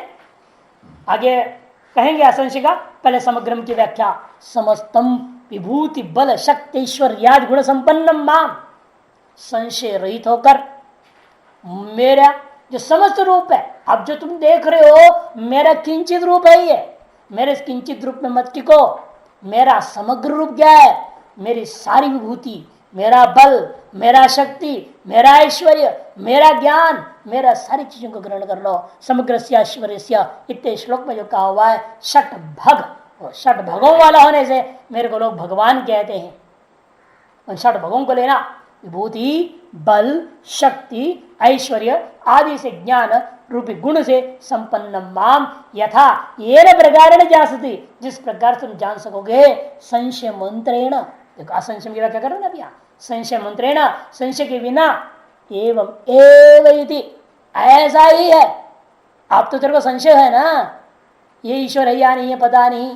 आगे कहेंगे असंशय का, पहले समग्रम की व्याख्या, समस्तम विभूति बल शक्ति ऐश्वर्यादि गुण संपन्नम माम, संशय रहित होकर मेरा जो समस्त रूप है, अब जो तुम देख रहे हो मेरा किंचित रूप है, ये मेरे इस किंचित रूप में मत टिको। मेरा समग्र रूप क्या है? मेरी सारी विभूति, मेरा बल, मेरा शक्ति, मेरा ऐश्वर्य, मेरा ज्ञान, मेरा सारी चीजों को ग्रहण कर लो। समग्र ऐश्वर्य इतने श्लोक में जो कहा हुआ है, षट भग, और षट भगों वाला होने से मेरे को लोग भगवान कहते हैं। उन षट भगों को लेना, विभूति, बल, शक्ति, ऐश्वर्य आदि से ज्ञान रूपी गुण से संपन्न माम यथा येन प्रकारेण जासति, जिस प्रकार तुम जान सकोगे, संशय मंत्रेण, देखो असंशय की व्याख्या करो ना भैया, संशय मंत्रेण, संशय के बिना, एवं एव इति, ऐसा ही है, आप तो तेरे को संशय है ना, ये ईश्वर है या नहीं है पता नहीं,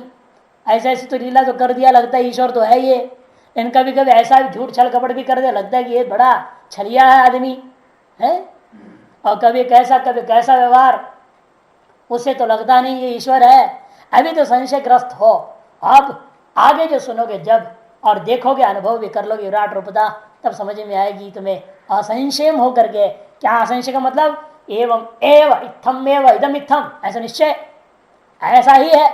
ऐसे ऐसे तो लीला तो कर दिया, लगता है ईश्वर तो है ये। लेकिन कभी कभी ऐसा भी झूठ छल कपट भी कर दिया, लगता है कि ये बड़ा छलिया है आदमी है। और कभी कैसा व्यवहार, उससे तो लगता नहीं ये ईश्वर है। अभी तो संशयग्रस्त हो। अब आगे जो सुनोगे जब और देखोगे, अनुभव भी कर लोगे विराट रूपता, तब समझ में आएगी तुम्हें असंशय हो करके। क्या असंशय का मतलब? एवं एव इत्थम एव इदम इत्थम, ऐसा निश्चय, ऐसा ही है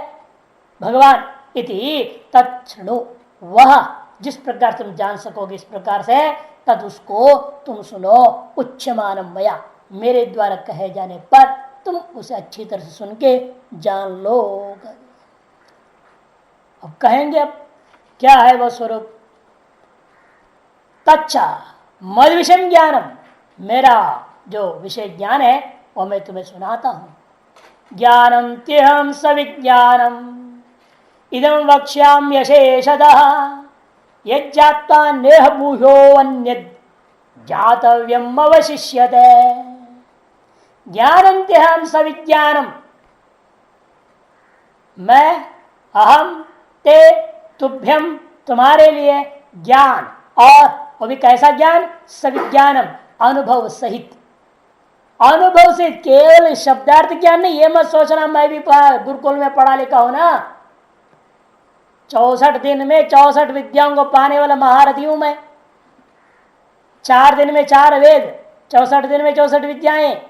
भगवान इति तत्क्षणु। वह जिस प्रकार तुम जान सकोगे इस प्रकार से, तद उसको तुम सुनो उच्चमानम मया, मेरे द्वारा कहे जाने पर तुम उसे अच्छी तरह से सुन के जान लो। अब कहेंगे अब क्या है वह स्वरूप? तच्चा मद विषय ज्ञानम, मेरा जो विषय ज्ञान है वह मैं तुम्हें सुनाता हूं। ज्ञानम त्यहम सविज्ञानम इदम वक्ष्याम यशेषदः यज्जात्वा नेह मुह्यो अन्यद् ज्ञातव्यम अवशिष्यते। ज्ञानम त्यहम सविज्ञानम, मैं अहम ते तुभ्यम तुम्हारे लिए ज्ञान, और वो भी कैसा ज्ञान? सविज्ञानम, अनुभव सहित। अनुभव से केवल शब्दार्थ ज्ञान नहीं, ये मत सोचना मैं भी गुरुकुल में पढ़ा लिखा हूं ना, 64 दिन में 64 विद्याओं को पाने वाला महारथी हूं मैं। 4 दिन में 4 वेद, 64 दिन में 64 विद्याएं,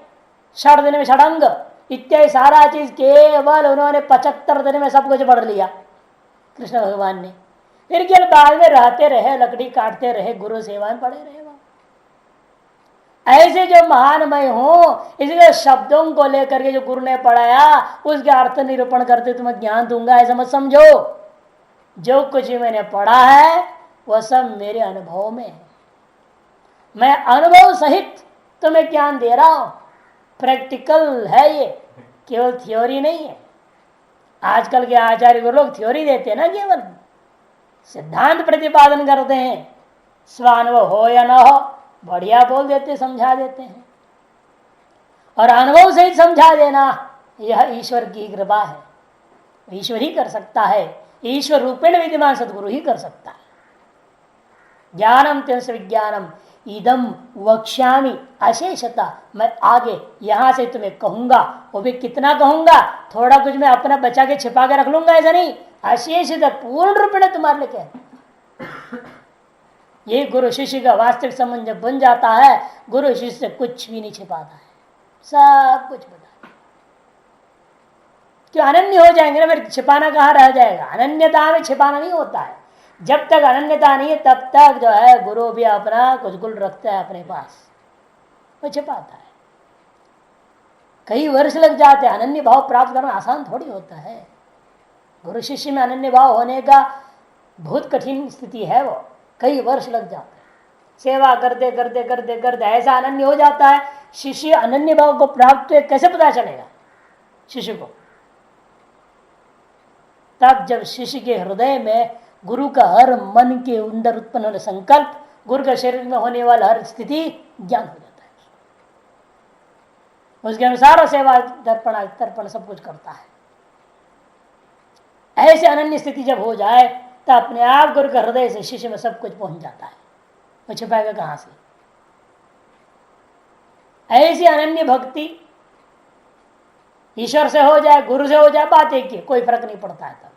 6 दिन में षडंग, इत्यादि सारा चीज केवल उन्होंने 75 दिन में सब कुछ पढ़ लिया कृष्ण भगवान ने। फिर केवल बाद में रहते रहे, लकड़ी काटते रहे, गुरु सेवा में पड़े रहे। ऐसे जो महान मैं हूं, इसलिए शब्दों को लेकर के जो गुरु ने पढ़ाया उसके अर्थ निरूपण करते तुम्हें ज्ञान दूंगा, ऐसा मत समझो। जो कुछ मैंने पढ़ा है वह सब मेरे अनुभव में है। मैं अनुभव सहित तुम्हें ज्ञान दे रहा हूं, प्रैक्टिकल है ये, केवल थ्योरी नहीं है। आजकल के आचार्य गुरु लोग थ्योरी देते हैं ना, केवल सिद्धांत प्रतिपादन करते हैं, स्वानुभव हो या ना हो बढ़िया बोल देते, समझा देते हैं। और अनुभव सहित समझा देना यह ईश्वर की कृपा है, ईश्वर ही कर सकता है। ईश्वर रूपेण विद्यमान सदगुरु ही कर सकता है। ज्ञानम त्यंस विज्ञानम इदम वक्ष्यामि अशेषता, मैं आगे यहां से तुम्हें कहूंगा, वो भी कितना कहूंगा, थोड़ा कुछ मैं अपना बचा के छिपा के रख लूंगा, ऐसा नहीं, अशेषता पूर्ण रूप में तुम्हारे लिए कह। ये गुरु शिष्य का वास्तविक संबंध जब बन जाता है, गुरु शिष्य से कुछ भी नहीं छिपाता है, सब कुछ बता। क्यों? अनन्य हो जाएंगे ना, फिर छिपाना कहाँ रह जाएगा। अनन्यता में छिपाना नहीं होता है। जब तक अनन्यता नहीं है तब तक जो है गुरु भी अपना कुछ गुल रखता है अपने पास, वो छिपाता है। कई वर्ष लग जाते हैं। अनन्य भाव प्राप्त करना आसान थोड़ी होता है। गुरु शिष्य में अनन्य भाव होने का बहुत कठिन स्थिति है, वो कई वर्ष लग जाते हैं। सेवा करते करते करते करते ऐसा अनन्य हो जाता है। शिष्य अनन्य भाव को प्राप्त कैसे पता चलेगा शिष्य को? तब जब शिष्य के हृदय में गुरु का हर मन के अंदर उत्पन्न होने संकल्प, गुरु के शरीर में होने वाला हर स्थिति ज्ञान हो जाता है। उसके अनुसार सेवा दर्पण तर्पण सब कुछ करता है। ऐसे अनन्य स्थिति जब हो जाए तो अपने आप गुरु के हृदय से शिष्य में सब कुछ पहुंच जाता है। वो छिपाएगा कहां से? ऐसी अनन्य भक्ति ईश्वर से हो जाए, गुरु से हो जाए, बात एक ही, कोई फर्क नहीं पड़ता है। तब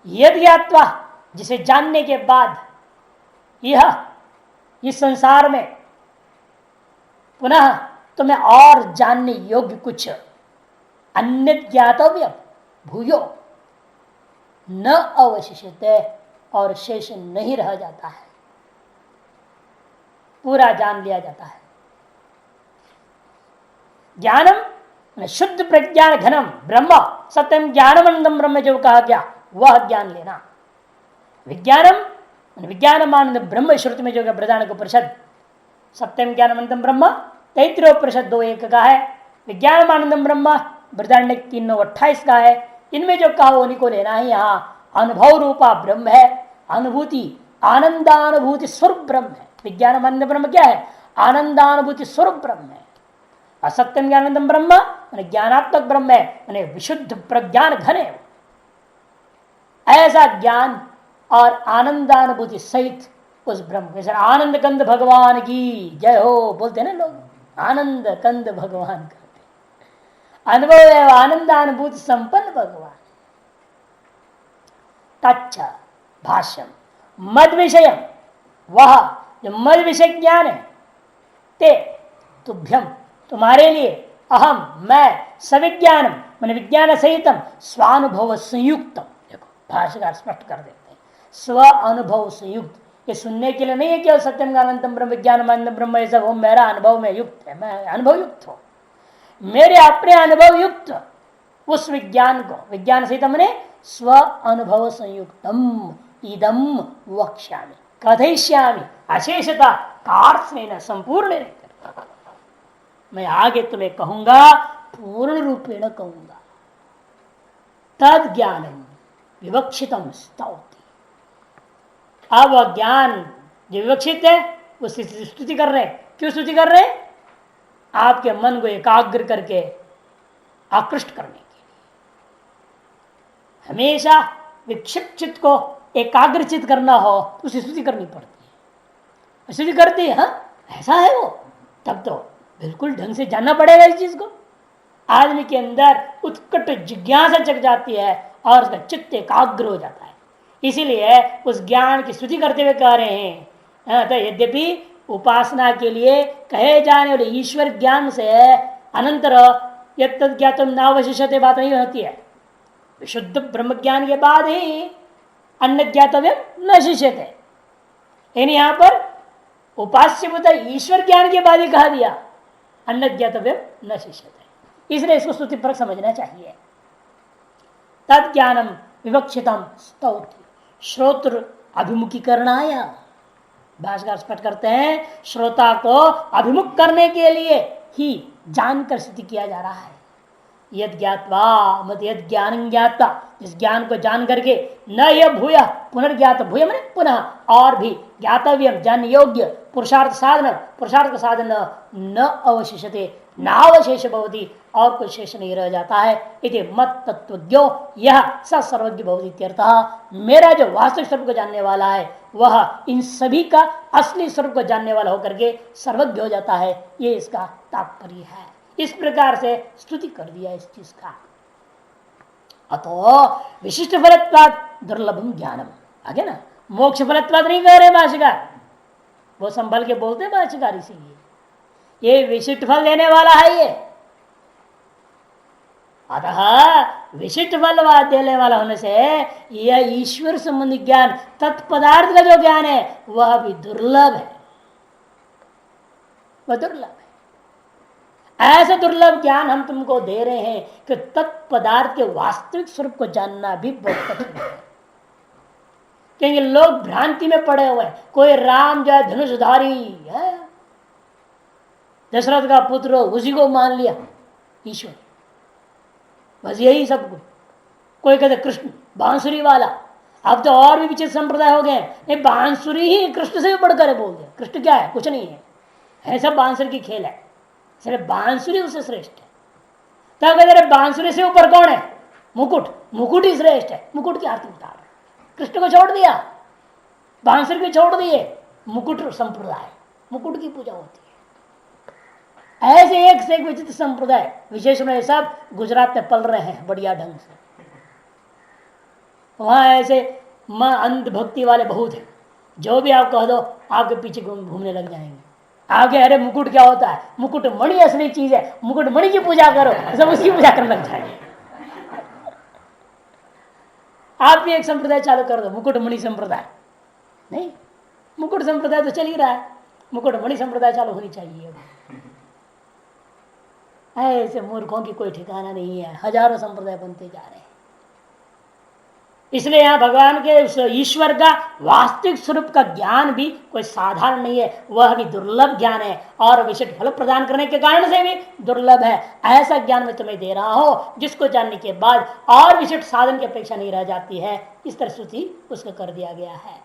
यदि ज्ञात्वा, जिसे जानने के बाद यह इस संसार में पुनः तुम्हें और जानने योग्य कुछ अन्य ज्ञातव्य भूयो न अवशिष्यते, और शेष नहीं रह जाता है, पूरा जान लिया जाता है। ज्ञानम शुद्ध प्रज्ञान घनम ब्रह्म सत्यम ज्ञानमनंदम ब्रह्म जो कहा गया वह ज्ञान लेना। विज्ञानम विज्ञानमानंद ब्रह्म श्रुति में जो बृहदारण्यक उपनिषद सत्यम ज्ञानमनंदम ब्रह्म तैत्तिरीयोपनिषद 2:1 का है, विज्ञानमानंदम ब्रह्म बृहदारण्यक 3:28 का है। इनमें जो कहा उन्हीं को लेना है। यहाँ अनुभव रूपा ब्रह्म है, अनुभूति आनंदानुभूति स्वरूप ब्रह्म है। विज्ञानमानंद ब्रह्म क्या है? आनंदानुभूति स्वरूप ब्रह्म है। असत्यम ज्ञानंदम ब्रह्म माने ज्ञानात्मक ब्रह्म है, माने विशुद्ध प्रज्ञान घन है। ऐसा ज्ञान और आनंदानुभूति सहित उस ब्रह्म, जैसे आनंद कंद भगवान की जय हो बोलते हैं ना लोग, आनंद कंद भगवान का अनुभव है, आनंदानुभूति संपन्न भगवान। तच्च भाष्यम मद विषय, वह जो मद विषय ज्ञान है, ते तुभ्यम तुम्हारे लिए, अहम मैं, सविज्ञानम मन विज्ञान सहितम स्वानुभव संयुक्तम। देखो भाष्यकार स्पष्ट कर देते हैं, स्व अनुभव संयुक्त। ये सुनने के लिए नहीं है कि सत्यम ज्ञानंतम ब्रह्म विज्ञानम ब्रह्म ये सब हो मेरा अनुभव में युक्त है, मैं अनुभव युक्त हूं, मेरे अपने अनुभव युक्त उस विज्ञान को, विज्ञान सहित मैंने स्व अनुभव संयुक्तम इदम वक्ष्यामि कथयिष्यामि अशेषता कार्य संपूर्ण रहकर मैं आगे तुम्हें कहूंगा, पूर्ण रूपेण कहूंगा। तद ज्ञानम विवक्षितम स्तौति। अब ज्ञान जो विवक्षित है उसकी स्तुति कर रहे। क्यों स्तुति कर रहे? आपके मन को एकाग्र करके आकृष्ट करने के लिए। हमेशा विक्षिप्त चित्त को एकाग्रचित करना हो तो उसकी स्तुति करनी पड़ती है। स्तुति करती है, हाँ ऐसा है वो, तब तो बिल्कुल ढंग से जानना पड़ेगा इस चीज को। आदमी के अंदर उत्कट जिज्ञासा जग जाती है और उसका चित्त एकाग्र हो जाता है। इसीलिए उस ज्ञान की स्तुति करते हुए कह रहे हैं, तो यद्यपि उपासना के लिए कहे जाने वाले ईश्वर ज्ञान से अनंतर यद ज्ञातम नावशिष्यते बात नहीं होती है। विशुद्ध ब्रह्म ज्ञान के बाद ही अन्य ज्ञातव्य न शिष्यते। यानी यहां पर उपास्य बुद्ध ईश्वर ज्ञान के बाद ही कहा दिया अन्य ज्ञातव्य न शिष्यते। इसलिए इसको स्तुति पर समझना चाहिए। तद ज्ञानम विवक्षितम स्तौति श्रोत्र अभिमुखीकरणाय। भाष्यकार स्पष्ट करते हैं, श्रोता को अभिमुख करने के लिए ही जानकर स्तुति किया जा रहा है। यद ज्ञात्वा मत यद ज्ञान ज्ञाता, इस ज्ञान को जान करके न यह भूय पुनर्ज्ञात, भूय मैंने पुनः और भी ज्ञातव्यम जन योग्य पुरुषार्थ साधन, पुरुषार्थ का साधन न अवशिष्यते नावशेष भवति, और कोई शेष नहीं रह जाता है। इति मत तत्वज्ञो यह स सर्वज्ञ भवति इत्यर्थः। मेरा जो वास्तविक स्वरूप को जानने वाला है वह इन सभी का असली स्वरूप को जानने वाला होकर के सर्वज्ञ हो जाता है, ये इसका तात्पर्य है। इस प्रकार से स्तुति कर दिया इस चीज का। अतो विशिष्ट फलत्वाद दुर्लभम ज्ञानम, आगे ना मोक्ष फलत्वाद नहीं कह रहे भाष्यकार, वो संभल के बोलते हैं भाष्यकार। इसीलिए ये विशिष्ट फल देने वाला है ये। अतः विशिष्ट फल देने वाला होने से यह ईश्वर संबंधी ज्ञान, तत्पदार्थ का जो ज्ञान है वह भी दुर्लभ है, वह दुर्लभ है। ऐसा दुर्लभ ज्ञान हम तुमको दे रहे हैं कि तत्पदार्थ के वास्तविक स्वरूप को जानना भी बहुत कठिन है। क्योंकि लोग भ्रांति में पड़े हुए हैं। कोई राम जो धनुषधारी है, दशरथ का पुत्र, उसी को मान लिया ईश्वर, बस यही सब कुछ। कोई कहते कृष्ण बांसुरी वाला, अब तो और भी विचित्र संप्रदाय हो गए। ये बांसुरी ही कृष्ण से भी बढ़कर है बोल दिया। कृष्ण क्या है? कुछ नहीं है, ऐसा बांसुरी की खेल है, सिर्फ बांसुरी उससे श्रेष्ठ है। तब कहते बांसुरी से ऊपर कौन है? मुकुट, मुकुट ही श्रेष्ठ है। मुकुट की आरती उतार, कृष्ण को छोड़ दिया, बांसुरी को छोड़ दिए, मुकुट संप्रदाय, मुकुट की पूजा होती है। ऐसे एक से एक विचित्र संप्रदाय विशेष में सब गुजरात में पल रहे हैं बढ़िया ढंग से। वहां ऐसे मां अंध भक्ति वाले बहुत हैं, जो भी आप कह दो आपके पीछे घूमने लग जाएंगे। आगे अरे मुकुट क्या होता है, मुकुट मणि असली चीज है, मुकुट मणि की पूजा करो, सब उसकी पूजा करने लग जाएंगे। आप भी एक संप्रदाय चालू कर दो, मुकुट मणि संप्रदाय। नहीं, मुकुट संप्रदाय तो चल ही रहा है, मुकुट मणि संप्रदाय चालू होनी चाहिए। ऐसे मूर्खों की कोई ठिकाना नहीं है, हजारों संप्रदाय बनते जा रहे हैं। इसलिए यहां भगवान के उस ईश्वर का वास्तविक स्वरूप का ज्ञान भी कोई साधारण नहीं है, वह भी दुर्लभ ज्ञान है और विशिष्ट फल प्रदान करने के कारण से भी दुर्लभ है। ऐसा ज्ञान मैं तुम्हें दे रहा हूं जिसको जानने के बाद और विशिष्ट साधन की अपेक्षा नहीं रह जाती है। इस तरह स्तुति उसको कर दिया गया है।